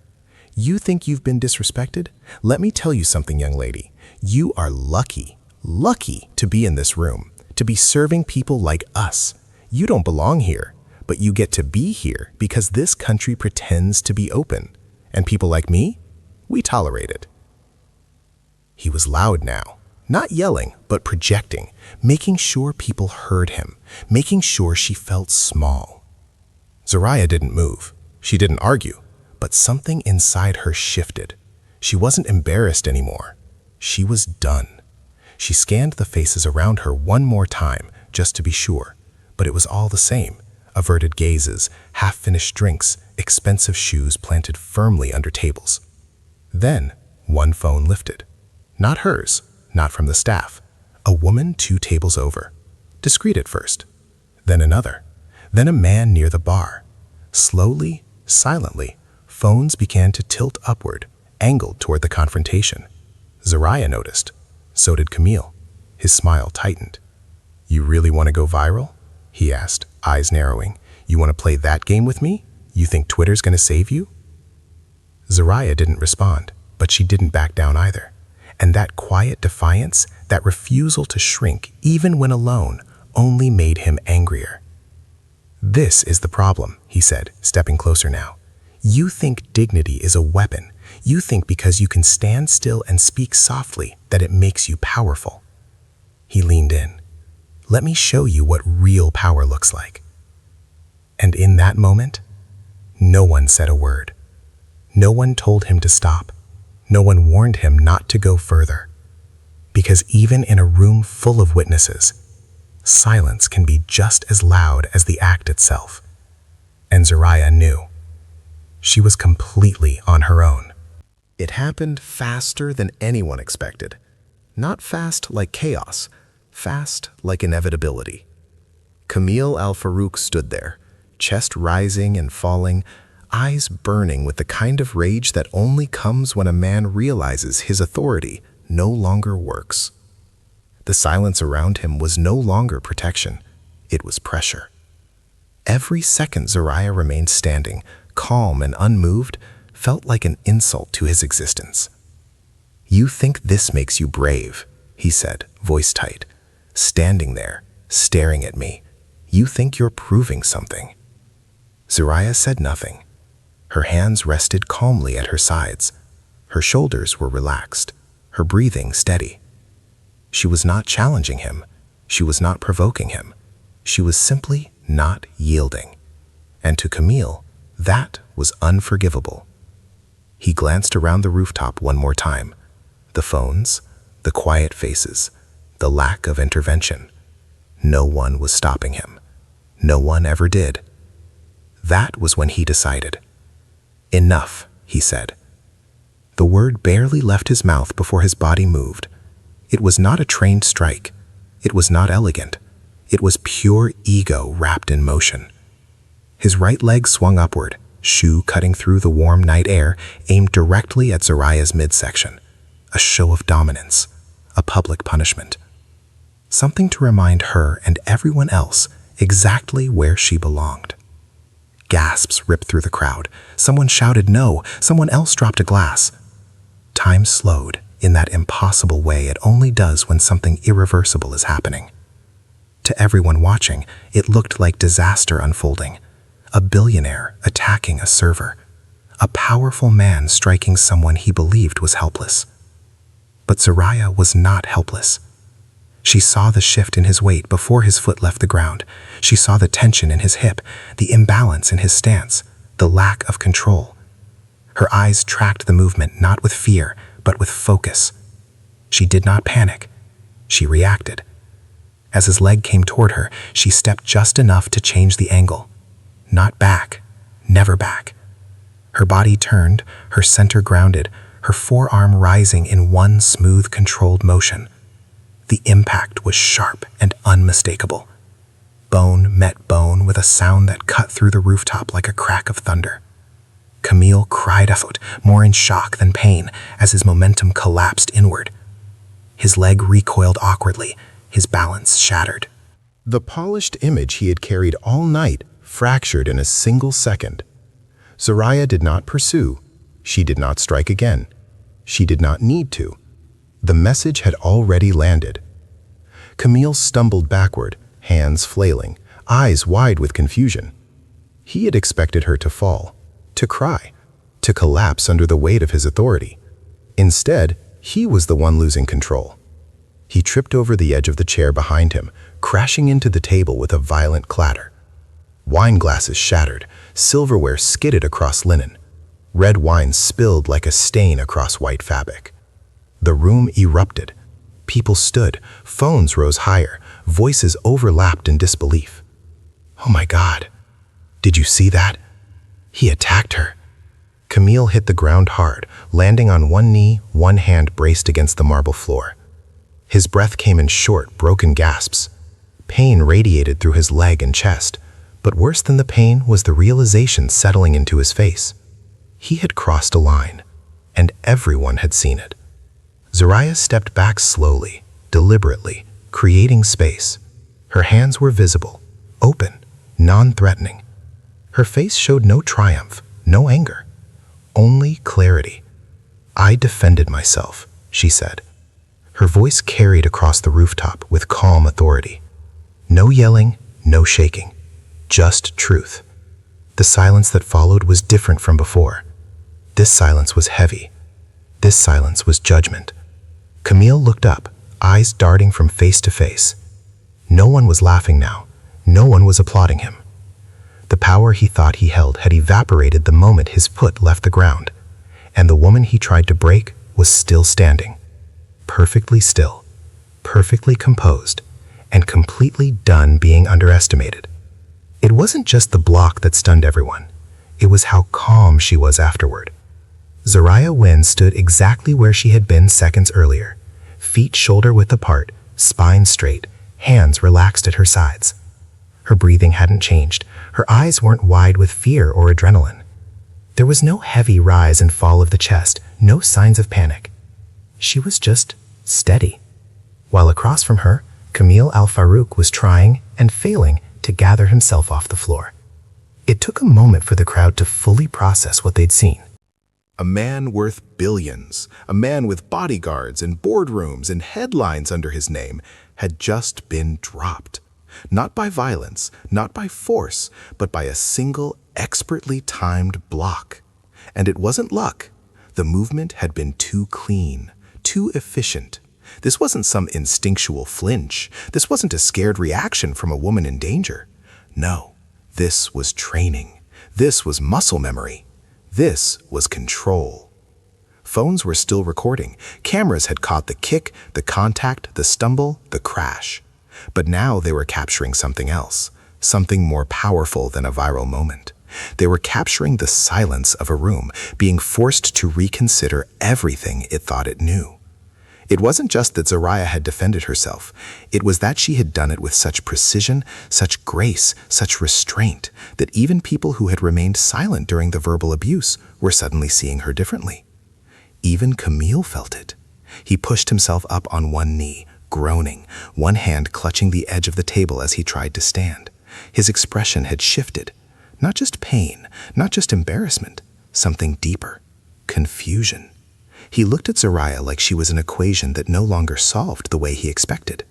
"You think you've been disrespected? Let me tell you something, young lady. You are lucky to be in this room, to be serving people like us. You don't belong here, but you get to be here because this country pretends to be open. And people like me, we tolerate it." He was loud now, not yelling, but projecting, making sure people heard him, making sure she felt small. Zariah didn't move. She didn't argue, but something inside her shifted. She wasn't embarrassed anymore. She was done. She scanned the faces around her one more time, just to be sure, but it was all the same. Averted gazes, half-finished drinks, expensive shoes planted firmly under tables. Then, one phone lifted. Not hers, not from the staff. A woman 2 tables over. Discreet at first. Then another. Then a man near the bar. Slowly, silently, phones began to tilt upward, angled toward the confrontation. Zariah noticed. So did Camille. His smile tightened. "You really want to go viral?" he asked, eyes narrowing. "You want to play that game with me? You think Twitter's going to save you?" Zariah didn't respond, but she didn't back down either. And that quiet defiance, that refusal to shrink even when alone, only made him angrier. "This is the problem," he said, stepping closer now. "You think dignity is a weapon. You think because you can stand still and speak softly that it makes you powerful." He leaned in. "Let me show you what real power looks like." And in that moment, no one said a word. No one told him to stop. No one warned him not to go further. Because even in a room full of witnesses, silence can be just as loud as the act itself. And Zariah knew. She was completely on her own. It happened faster than anyone expected. Not fast like chaos, fast like inevitability. Camille Al-Farouk stood there, chest rising and falling, eyes burning with the kind of rage that only comes when a man realizes his authority no longer works. The silence around him was no longer protection, it was pressure. Every second Zariah remained standing, calm and unmoved, felt like an insult to his existence. "You think this makes you brave," he said, voice tight, standing there, staring at me. "You think you're proving something." Zariah said nothing. Her hands rested calmly at her sides. Her shoulders were relaxed. her breathing steady. She was not challenging him. She was not provoking him. She was simply not yielding. And to Camille, that was unforgivable. He glanced around the rooftop one more time. The phones, the quiet faces, the lack of intervention. No one was stopping him. No one ever did. That was when he decided. "Enough," he said. The word barely left his mouth before his body moved. It was not a trained strike. It was not elegant. It was pure ego wrapped in motion. His right leg swung upward, shoe cutting through the warm night air, aimed directly at Zoraya's midsection. A show of dominance, a public punishment. Something to remind her and everyone else exactly where she belonged. Gasps ripped through the crowd. Someone shouted no. Someone else dropped a glass. Time slowed in that impossible way it only does when something irreversible is happening. To everyone watching, it looked like disaster unfolding. A billionaire attacking a server. A powerful man striking someone he believed was helpless. But Zoraya was not helpless. She saw the shift in his weight before his foot left the ground. She saw the tension in his hip, the imbalance in his stance, the lack of control. Her eyes tracked the movement not with fear, but with focus. She did not panic. She reacted. As his leg came toward her, she stepped just enough to change the angle. Not back, never back. Her body turned, her center grounded, her forearm rising in one smooth, controlled motion. The impact was sharp and unmistakable. Bone met bone with a sound that cut through the rooftop like a crack of thunder. Camille cried out, more in shock than pain, as his momentum collapsed inward. His leg recoiled awkwardly, his balance shattered. The polished image he had carried all night fractured in a single second. Zoraya did not pursue. She did not strike again. She did not need to. The message had already landed. Camille stumbled backward, hands flailing, eyes wide with confusion. He had expected her to fall, to cry, to collapse under the weight of his authority. Instead, he was the one losing control. He tripped over the edge of the chair behind him, crashing into the table with a violent clatter. Wine glasses shattered, silverware skidded across linen. Red wine spilled like a stain across white fabric. The room erupted. People stood, phones rose higher, voices overlapped in disbelief. "Oh my God, did you see that? He attacked her." Camille hit the ground hard, landing on one knee, one hand braced against the marble floor. His breath came in short, broken gasps. Pain radiated through his leg and chest, but worse than the pain was the realization settling into his face. He had crossed a line, and everyone had seen it. Zoraya stepped back slowly, deliberately, creating space. Her hands were visible, open, non-threatening. Her face showed no triumph, no anger, only clarity. "I defended myself," she said. Her voice carried across the rooftop with calm authority. No yelling, no shaking, just truth. The silence that followed was different from before. This silence was heavy. This silence was judgment. Camille looked up, eyes darting from face to face. No one was laughing now. No one was applauding him. The power he thought he held had evaporated the moment his foot left the ground, and the woman he tried to break was still standing. Perfectly still, perfectly composed, and completely done being underestimated. It wasn't just the block that stunned everyone. It was how calm she was afterward. Zoraya Wynn stood exactly where she had been seconds earlier, feet shoulder-width apart, spine straight, hands relaxed at her sides. Her breathing hadn't changed. Her eyes weren't wide with fear or adrenaline. There was no heavy rise and fall of the chest, no signs of panic. She was just steady. While across from her, Camille Al-Farouk was trying and failing to gather himself off the floor. It took a moment for the crowd to fully process what they'd seen. A man worth billions, a man with bodyguards and boardrooms and headlines under his name, had just been dropped. Not by violence, not by force, but by a single, expertly timed block. And it wasn't luck. The movement had been too clean, too efficient. This wasn't some instinctual flinch. This wasn't a scared reaction from a woman in danger. No, this was training. This was muscle memory. This was control. Phones were still recording. Cameras had caught the kick, the contact, the stumble, the crash. But now they were capturing something else, something more powerful than a viral moment. They were capturing the silence of a room, being forced to reconsider everything it thought it knew. It wasn't just that Zariah had defended herself. It was that she had done it with such precision, such grace, such restraint, that even people who had remained silent during the verbal abuse were suddenly seeing her differently. Even Camille felt it. He pushed himself up on one knee, groaning, one hand clutching the edge of the table as he tried to stand. His expression had shifted. Not just pain, not just embarrassment, something deeper, confusion. He looked at Zariah like she was an equation that no longer solved the way he expected.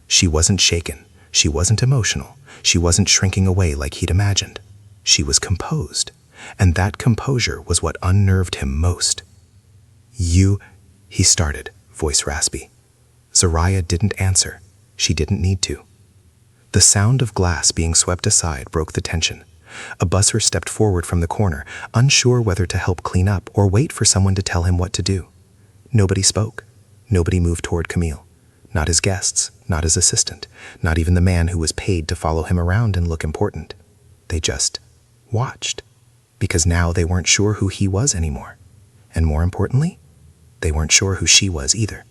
She wasn't shaken. She wasn't emotional. She wasn't shrinking away like he'd imagined. She was composed, and that composure was what unnerved him most. He started, voice raspy. Zariah didn't answer. She didn't need to. The sound of glass being swept aside broke the tension. A busser stepped forward from the corner, unsure whether to help clean up or wait for someone to tell him what to do. Nobody spoke. Nobody moved toward Camille. Not his guests, not his assistant, not even the man who was paid to follow him around and look important. They just watched, because now they weren't sure who he was anymore. And more importantly, they weren't sure who she was either.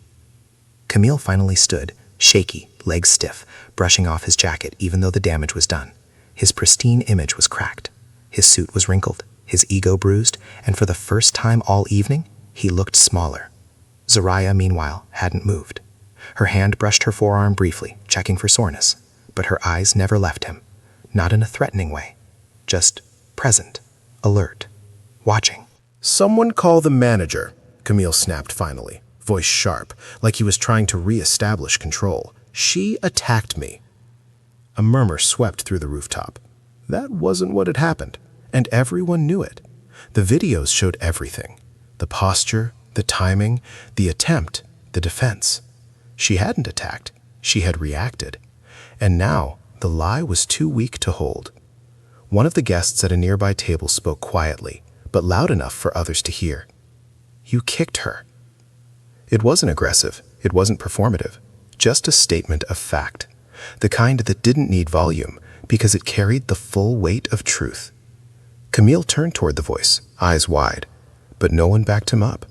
Camille finally stood, shaky, legs stiff, brushing off his jacket even though the damage was done. His pristine image was cracked. His suit was wrinkled, his ego bruised, and for the first time all evening, he looked smaller. Zariah, meanwhile, hadn't moved. Her hand brushed her forearm briefly, checking for soreness, but her eyes never left him, not in a threatening way, just present, alert, watching. "Someone call the manager," Camille snapped finally, voice sharp, like he was trying to re-establish control. "She attacked me." A murmur swept through the rooftop. That wasn't what had happened, and everyone knew it. The videos showed everything. The posture, the timing, the attempt, the defense. She hadn't attacked. She had reacted. And now, the lie was too weak to hold. One of the guests at a nearby table spoke quietly, but loud enough for others to hear. "You kicked her." It wasn't aggressive. It wasn't performative. Just a statement of fact. The kind that didn't need volume because it carried the full weight of truth. Camille turned toward the voice, eyes wide, but no one backed him up.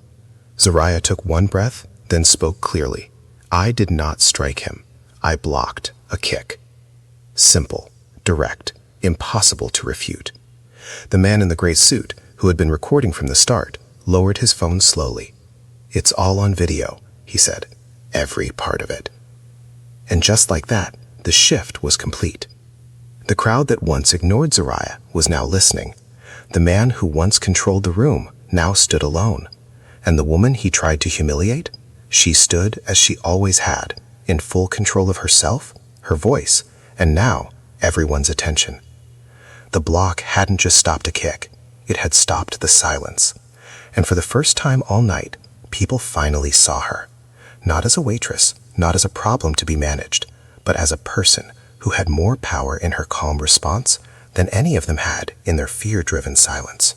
Zariah took one breath, then spoke clearly. "I did not strike him. I blocked a kick." Simple, direct, impossible to refute. The man in the gray suit, who had been recording from the start, lowered his phone slowly. "It's all on video," he said. "Every part of it." And just like that, the shift was complete. The crowd that once ignored Zariah was now listening. The man who once controlled the room now stood alone. And the woman he tried to humiliate, she stood as she always had, in full control of herself, her voice, and now everyone's attention. The block hadn't just stopped a kick, it had stopped the silence. And for the first time all night, people finally saw her. Not as a waitress, not as a problem to be managed, but as a person who had more power in her calm response than any of them had in their fear-driven silence.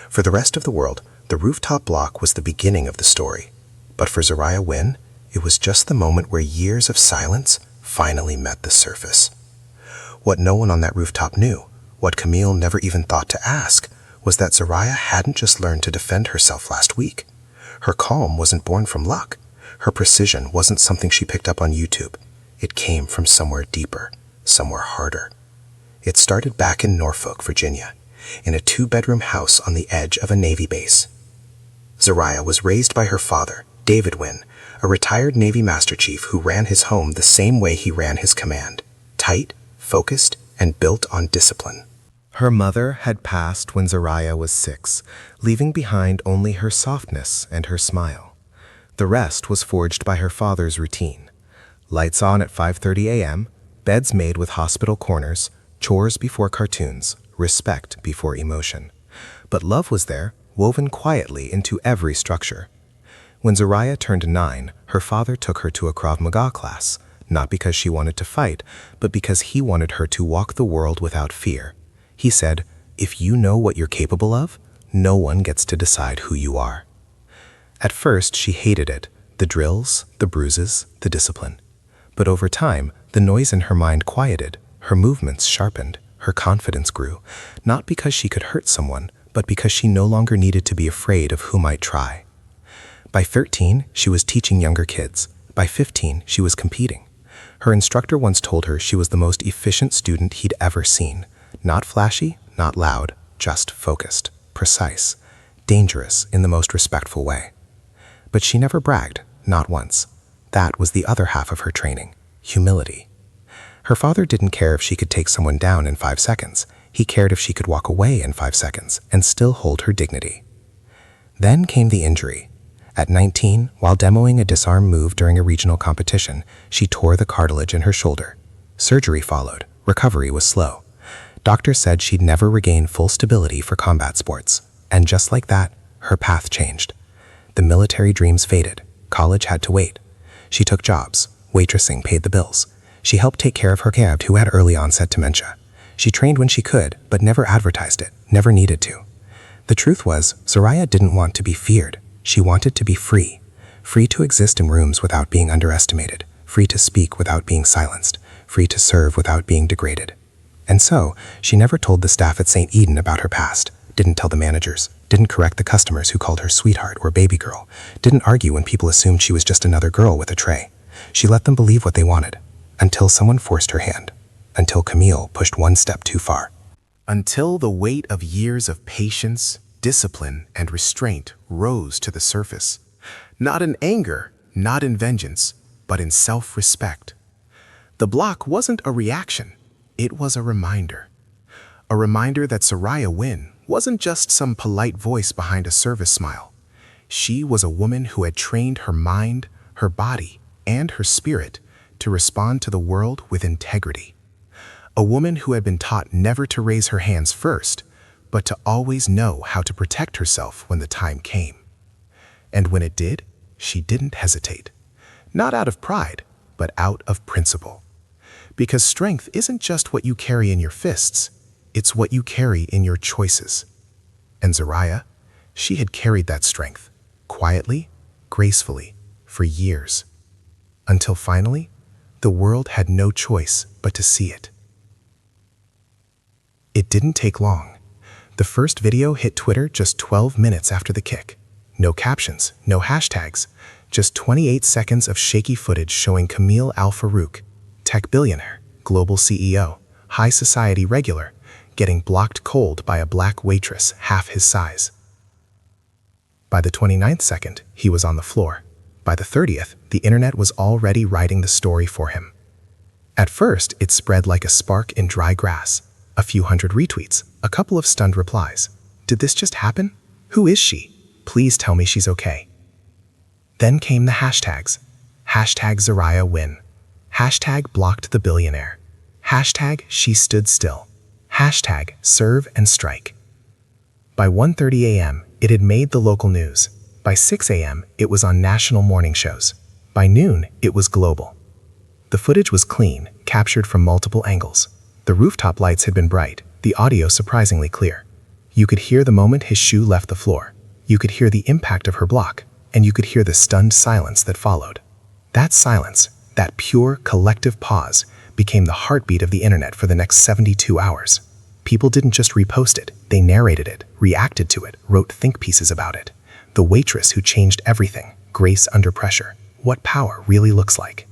For the rest of the world, the rooftop block was the beginning of the story. But for Zariah Wynn, it was just the moment where years of silence finally met the surface. What no one on that rooftop knew, what Camille never even thought to ask, was that Zariah hadn't just learned to defend herself last week. Her calm wasn't born from luck. Her precision wasn't something she picked up on YouTube. It came from somewhere deeper, somewhere harder. It started back in Norfolk, Virginia, in a 2-bedroom house on the edge of a Navy base. Zariah was raised by her father, David Wynn, a retired Navy Master Chief who ran his home the same way he ran his command, tight, focused, and built on discipline. Her mother had passed when Zariah was 6, leaving behind only her softness and her smile. The rest was forged by her father's routine. Lights on at 5:30 a.m., beds made with hospital corners, chores before cartoons, respect before emotion. But love was there, woven quietly into every structure. When Zoraya turned 9, her father took her to a Krav Maga class, not because she wanted to fight, but because he wanted her to walk the world without fear. He said, "If you know what you're capable of, no one gets to decide who you are." At first, she hated it, the drills, the bruises, the discipline. But over time, the noise in her mind quieted, her movements sharpened, her confidence grew, not because she could hurt someone, but because she no longer needed to be afraid of who might try. By 13, she was teaching younger kids. By 15, she was competing. Her instructor once told her she was the most efficient student he'd ever seen. Not flashy, not loud, just focused, precise, dangerous in the most respectful way. But she never bragged, not once. That was the other half of her training, humility. Her father didn't care if she could take someone down in 5 seconds. He cared if she could walk away in 5 seconds and still hold her dignity. Then came the injury. At 19, while demoing a disarm move during a regional competition, she tore the cartilage in her shoulder. Surgery followed. Recovery was slow. Doctors said she'd never regain full stability for combat sports. And just like that, her path changed. The military dreams faded. College had to wait. She took jobs. Waitressing paid the bills. She helped take care of her dad who had early onset dementia. She trained when she could, but never advertised it, never needed to. The truth was, Zoraya didn't want to be feared. She wanted to be free. Free to exist in rooms without being underestimated. Free to speak without being silenced. Free to serve without being degraded. And so, she never told the staff at St. Eden about her past, didn't tell the managers, didn't correct the customers who called her sweetheart or baby girl, didn't argue when people assumed she was just another girl with a tray. She let them believe what they wanted, until someone forced her hand, until Camille pushed one step too far. Until the weight of years of patience, discipline, and restraint rose to the surface. Not in anger, not in vengeance, but in self-respect. The block wasn't a reaction, it was a reminder. A reminder that Zoraya Wynn wasn't just some polite voice behind a service smile. She was a woman who had trained her mind, her body, and her spirit to respond to the world with integrity. A woman who had been taught never to raise her hands first, but to always know how to protect herself when the time came. And when it did, she didn't hesitate. Not out of pride, but out of principle. Because strength isn't just what you carry in your fists, it's what you carry in your choices. And Zoraya, she had carried that strength, quietly, gracefully, for years. Until finally, the world had no choice but to see it. It didn't take long. The first video hit Twitter just 12 minutes after the kick. No captions, no hashtags, just 28 seconds of shaky footage showing Camille Al-Farouq, tech billionaire, global CEO, high society regular, getting blocked cold by a black waitress half his size. By the 29th second, he was on the floor. By the 30th, the internet was already writing the story for him. At first, it spread like a spark in dry grass. A few hundred retweets, a couple of stunned replies. Did this just happen? Who is she? Please tell me she's okay. Then came the hashtags. Hashtag Zoraya Win. Hashtag blocked the billionaire. Hashtag she stood still. Hashtag serve and strike. By 1:30 a.m., it had made the local news. By 6 a.m., it was on national morning shows. By noon, it was global. The footage was clean, captured from multiple angles. The rooftop lights had been bright, the audio surprisingly clear. You could hear the moment his shoe left the floor. You could hear the impact of her block, and you could hear the stunned silence that followed. That silence, that pure, collective pause, became the heartbeat of the internet for the next 72 hours. People didn't just repost it, they narrated it, reacted to it, wrote think pieces about it. The waitress who changed everything, grace under pressure, what power really looks like.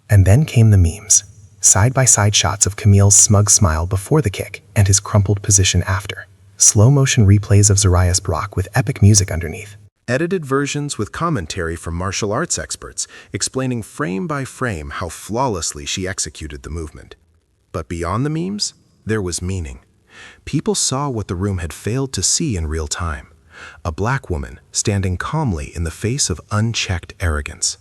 And then came the memes. Side-by-side shots of Camille's smug smile before the kick and his crumpled position after. Slow-motion replays of Zoraya's block with epic music underneath. Edited versions with commentary from martial arts experts explaining frame by frame how flawlessly she executed the movement. But beyond the memes, there was meaning. People saw what the room had failed to see in real time. A black woman standing calmly in the face of unchecked arrogance.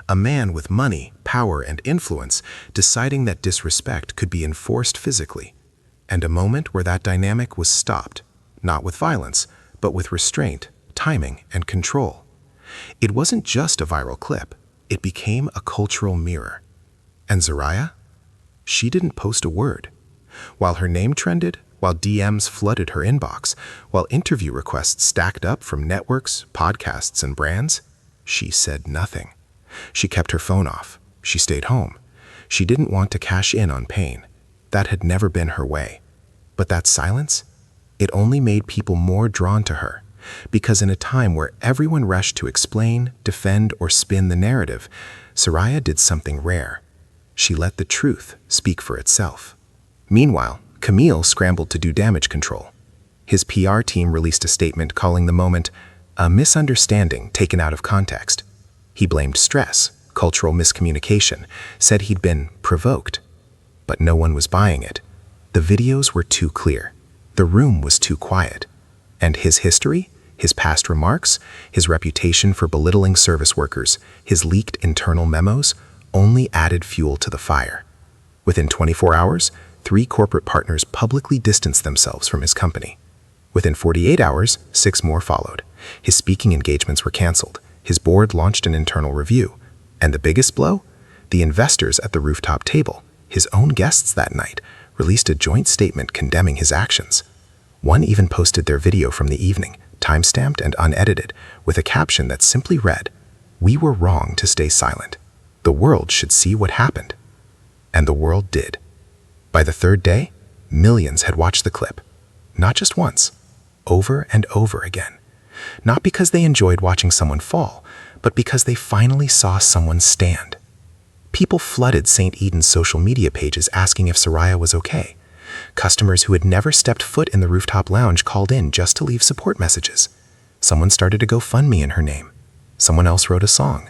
A man with money, power, and influence deciding that disrespect could be enforced physically. And a moment where that dynamic was stopped, not with violence, but with restraint, timing, and control. It wasn't just a viral clip. It became a cultural mirror. And Zaraya? She didn't post a word. While her name trended, while DMs flooded her inbox, while interview requests stacked up from networks, podcasts, and brands, she said nothing. She kept her phone off. She stayed home. She didn't want to cash in on pain. That had never been her way. But that silence? It only made people more drawn to her. Because in a time where everyone rushed to explain, defend, or spin the narrative, Zaraya did something rare. She let the truth speak for itself. Meanwhile, Camille scrambled to do damage control. His PR team released a statement calling the moment a misunderstanding taken out of context. He blamed stress, cultural miscommunication, said he'd been provoked. But no one was buying it. The videos were too clear. The room was too quiet. And his history, his past remarks, his reputation for belittling service workers, his leaked internal memos, only added fuel to the fire. Within 24 hours, 3 corporate partners publicly distanced themselves from his company. Within 48 hours, 6 more followed. His speaking engagements were canceled. His board launched an internal review. And the biggest blow? The investors at the rooftop table, his own guests that night, released a joint statement condemning his actions. One even posted their video from the evening, time-stamped and unedited, with a caption that simply read, "We were wrong to stay silent. The world should see what happened." And the world did. By the 3rd day, millions had watched the clip. Not just once, over and over again. Not because they enjoyed watching someone fall, but because they finally saw someone stand. People flooded St. Eden's social media pages asking if Zaraya was okay. Customers who had never stepped foot in the rooftop lounge called in just to leave support messages. Someone started a GoFundMe in her name. Someone else wrote a song.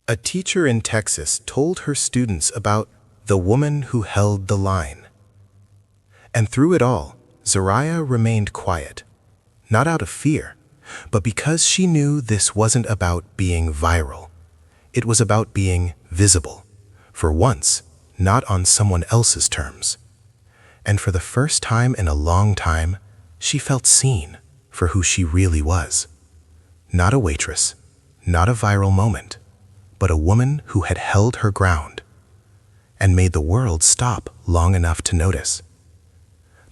A teacher in Texas told her students about the woman who held the line. And through it all, Zaraya remained quiet. Not out of fear, but because she knew this wasn't about being viral. It was about being visible. For once, not on someone else's terms. And for the first time in a long time, she felt seen for who she really was. Not a waitress, not a viral moment, but a woman who had held her ground and made the world stop long enough to notice.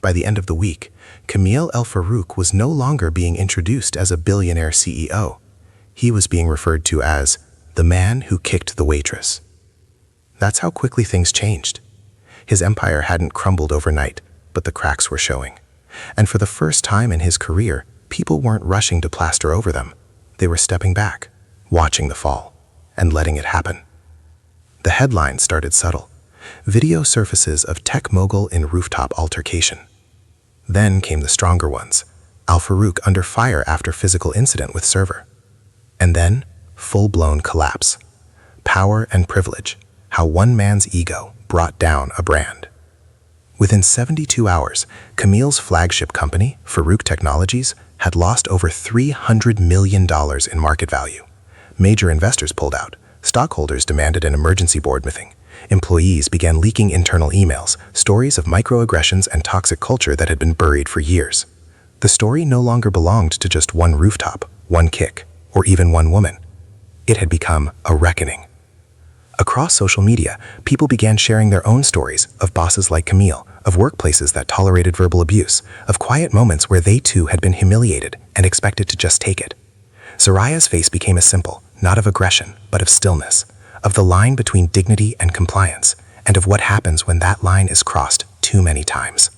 By the end of the week, Camille El-Farouk was no longer being introduced as a billionaire CEO. He was being referred to as the man who kicked the waitress. That's how quickly things changed. His empire hadn't crumbled overnight, but the cracks were showing. And for the first time in his career, people weren't rushing to plaster over them. They were stepping back, watching the fall, and letting it happen. The headlines started subtle. Video surfaces of tech mogul in rooftop altercation. Then came the stronger ones. El-Farouk under fire after physical incident with server. And then, full-blown collapse. Power and privilege. How one man's ego brought down a brand. Within 72 hours, Camille's flagship company, Farouk Technologies, had lost over $300 million in market value. Major investors pulled out. Stockholders demanded an emergency board meeting. Employees began leaking internal emails, stories of microaggressions and toxic culture that had been buried for years. The story no longer belonged to just one rooftop, one kick, or even one woman. It had become a reckoning. Across social media, people began sharing their own stories of bosses like Camille, of workplaces that tolerated verbal abuse, of quiet moments where they too had been humiliated and expected to just take it. Zaraya's face became a symbol, not of aggression, but of stillness, of the line between dignity and compliance, and of what happens when that line is crossed too many times.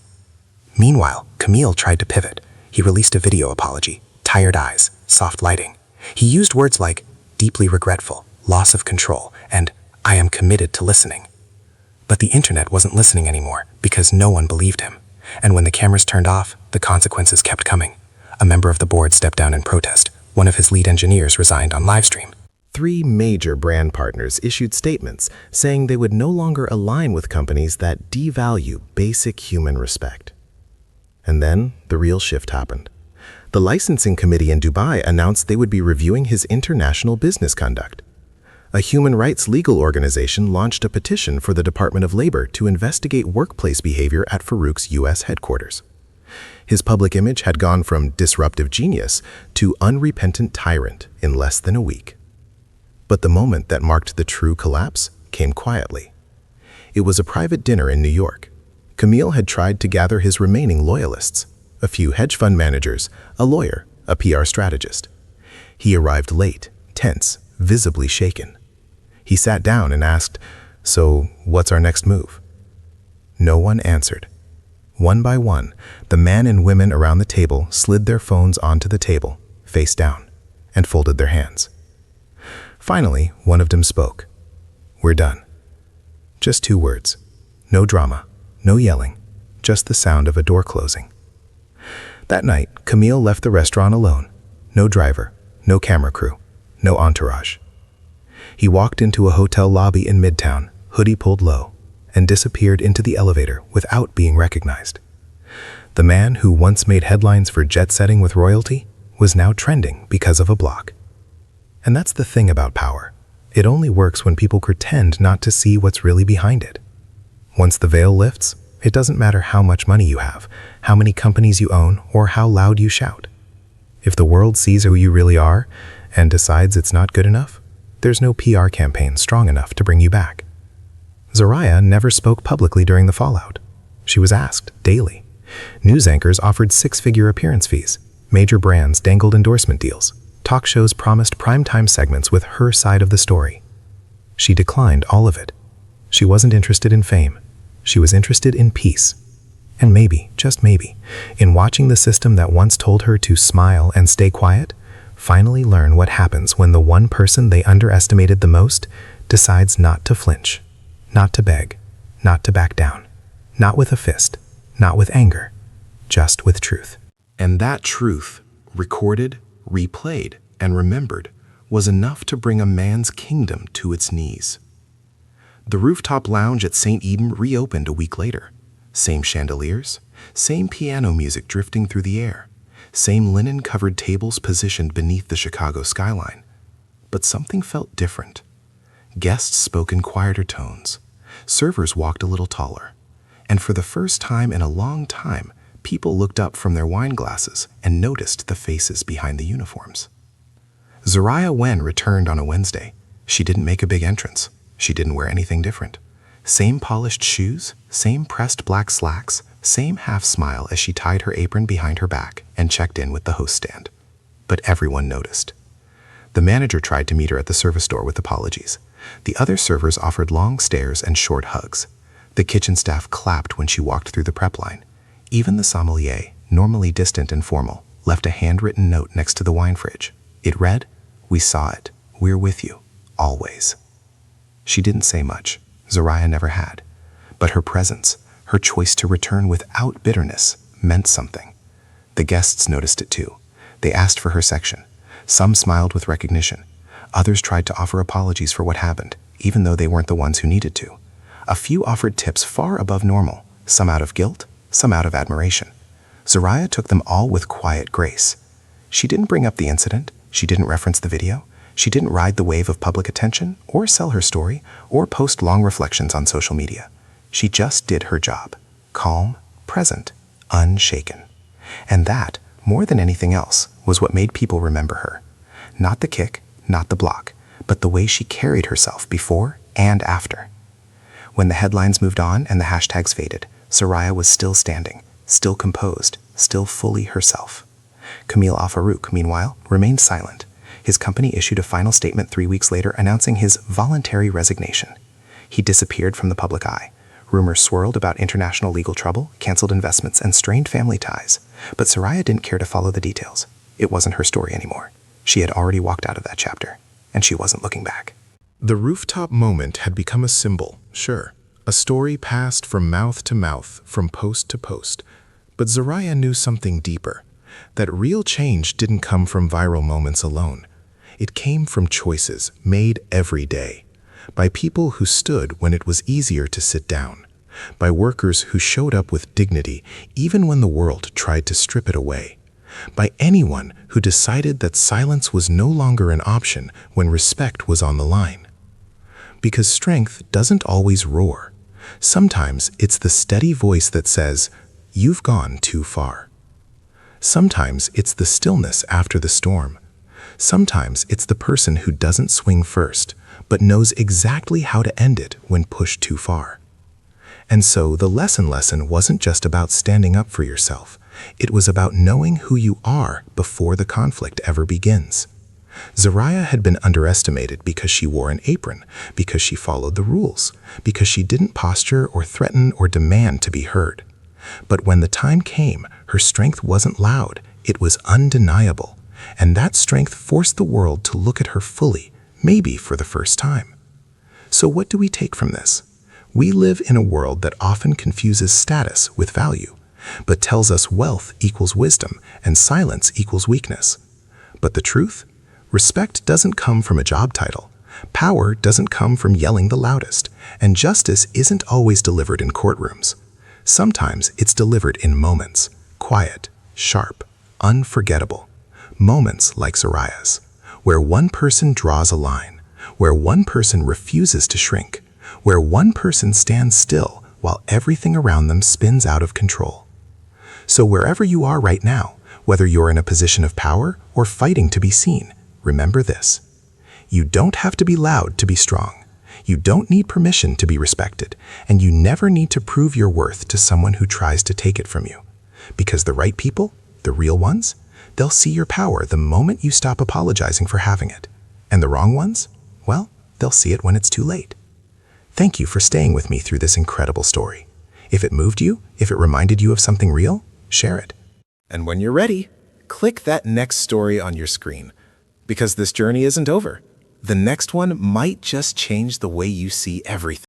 Meanwhile, Camille tried to pivot. He released a video apology, tired eyes, soft lighting. He used words like deeply regretful, loss of control, and I am committed to listening. But the internet wasn't listening anymore because no one believed him. And when the cameras turned off, the consequences kept coming. A member of the board stepped down in protest. One of his lead engineers resigned on livestream. 3 major brand partners issued statements saying they would no longer align with companies that devalue basic human respect. And then the real shift happened. The licensing committee in Dubai announced they would be reviewing his international business conduct. A human rights legal organization launched a petition for the Department of Labor to investigate workplace behavior at Farouk's U.S. headquarters. His public image had gone from disruptive genius to unrepentant tyrant in less than a week. But the moment that marked the true collapse came quietly. It was a private dinner in New York. Camille had tried to gather his remaining loyalists, a few hedge fund managers, a lawyer, a PR strategist. He arrived late, tense, visibly shaken. He sat down and asked, "So, what's our next move?" No one answered. One by one, the men and women around the table slid their phones onto the table, face down, and folded their hands. Finally, one of them spoke. "We're done." Just 2 words. No drama, no yelling, just the sound of a door closing. That night, Camille left the restaurant alone. No driver, no camera crew, no entourage. He walked into a hotel lobby in Midtown, hoodie pulled low, and disappeared into the elevator without being recognized. The man who once made headlines for jet-setting with royalty was now trending because of a block. And that's the thing about power. It only works when people pretend not to see what's really behind it. Once the veil lifts, it doesn't matter how much money you have, how many companies you own, or how loud you shout. If the world sees who you really are and decides it's not good enough, there's no PR campaign strong enough to bring you back. Zoraya never spoke publicly during the fallout. She was asked daily. News anchors offered 6-figure appearance fees. Major brands dangled endorsement deals. Talk shows promised primetime segments with her side of the story. She declined all of it. She wasn't interested in fame. She was interested in peace. And maybe, just maybe, in watching the system that once told her to smile and stay quiet, finally learn what happens when the one person they underestimated the most decides not to flinch, not to beg, not to back down, not with a fist, not with anger, just with truth. And that truth, recorded, replayed, and remembered, was enough to bring a man's kingdom to its knees. The rooftop lounge at St. Eden reopened a week later. Same chandeliers, same piano music drifting through the air, same linen-covered tables positioned beneath the Chicago skyline. But something felt different. Guests spoke in quieter tones. Servers walked a little taller. And for the first time in a long time, people looked up from their wine glasses and noticed the faces behind the uniforms. Zoraya Wen returned on a Wednesday. She didn't make a big entrance. She didn't wear anything different. Same polished shoes, same pressed black slacks, same half smile as she tied her apron behind her back and checked in with the host stand. But everyone noticed. The manager tried to meet her at the service door with apologies. The other servers offered long stares and short hugs. The kitchen staff clapped when she walked through the prep line. Even the sommelier, normally distant and formal, left a handwritten note next to the wine fridge. It read, "We saw it. We're with you. Always." She didn't say much. Zoraya never had. But her presence, her choice to return without bitterness, meant something. The guests noticed it too. They asked for her section. Some smiled with recognition. Others tried to offer apologies for what happened, even though they weren't the ones who needed to. A few offered tips far above normal, some out of guilt, some out of admiration. Zoraya took them all with quiet grace. She didn't bring up the incident. She didn't reference the video. She didn't ride the wave of public attention, or sell her story, or post long reflections on social media. She just did her job. Calm, present, unshaken. And that, more than anything else, was what made people remember her. Not the kick, not the block, but the way she carried herself before and after. When the headlines moved on and the hashtags faded, Zoraya was still standing, still composed, still fully herself. Camille Al-Farouk, meanwhile, remained silent. His company issued a final statement 3 weeks later announcing his voluntary resignation. He disappeared from the public eye. Rumors swirled about international legal trouble, canceled investments, and strained family ties. But Zoraya didn't care to follow the details. It wasn't her story anymore. She had already walked out of that chapter, and she wasn't looking back. The rooftop moment had become a symbol, sure. A story passed from mouth to mouth, from post to post. But Zoraya knew something deeper. That real change didn't come from viral moments alone. It came from choices made every day. By people who stood when it was easier to sit down. By workers who showed up with dignity even when the world tried to strip it away. By anyone who decided that silence was no longer an option when respect was on the line. Because strength doesn't always roar. Sometimes it's the steady voice that says, "You've gone too far." Sometimes it's the stillness after the storm. Sometimes it's the person who doesn't swing first, but knows exactly how to end it when pushed too far. And so the lesson wasn't just about standing up for yourself. It was about knowing who you are before the conflict ever begins. Zariah had been underestimated because she wore an apron, because she followed the rules, because she didn't posture or threaten or demand to be heard. But when the time came, her strength wasn't loud, it was undeniable. And that strength forced the world to look at her fully, maybe for the first time. So what do we take from this? We live in a world that often confuses status with value, but tells us wealth equals wisdom and silence equals weakness. But the truth? Respect doesn't come from a job title. Power doesn't come from yelling the loudest, and justice isn't always delivered in courtrooms. Sometimes it's delivered in moments, quiet, sharp, unforgettable. Moments like Zariah's, where one person draws a line, where one person refuses to shrink, where one person stands still while everything around them spins out of control. So wherever you are right now, whether you're in a position of power or fighting to be seen, remember this. You don't have to be loud to be strong. You don't need permission to be respected, and you never need to prove your worth to someone who tries to take it from you. Because the right people, the real ones, they'll see your power the moment you stop apologizing for having it. And the wrong ones? Well, they'll see it when it's too late. Thank you for staying with me through this incredible story. If it moved you, if it reminded you of something real, share it. And when you're ready, click that next story on your screen. Because this journey isn't over. The next one might just change the way you see everything.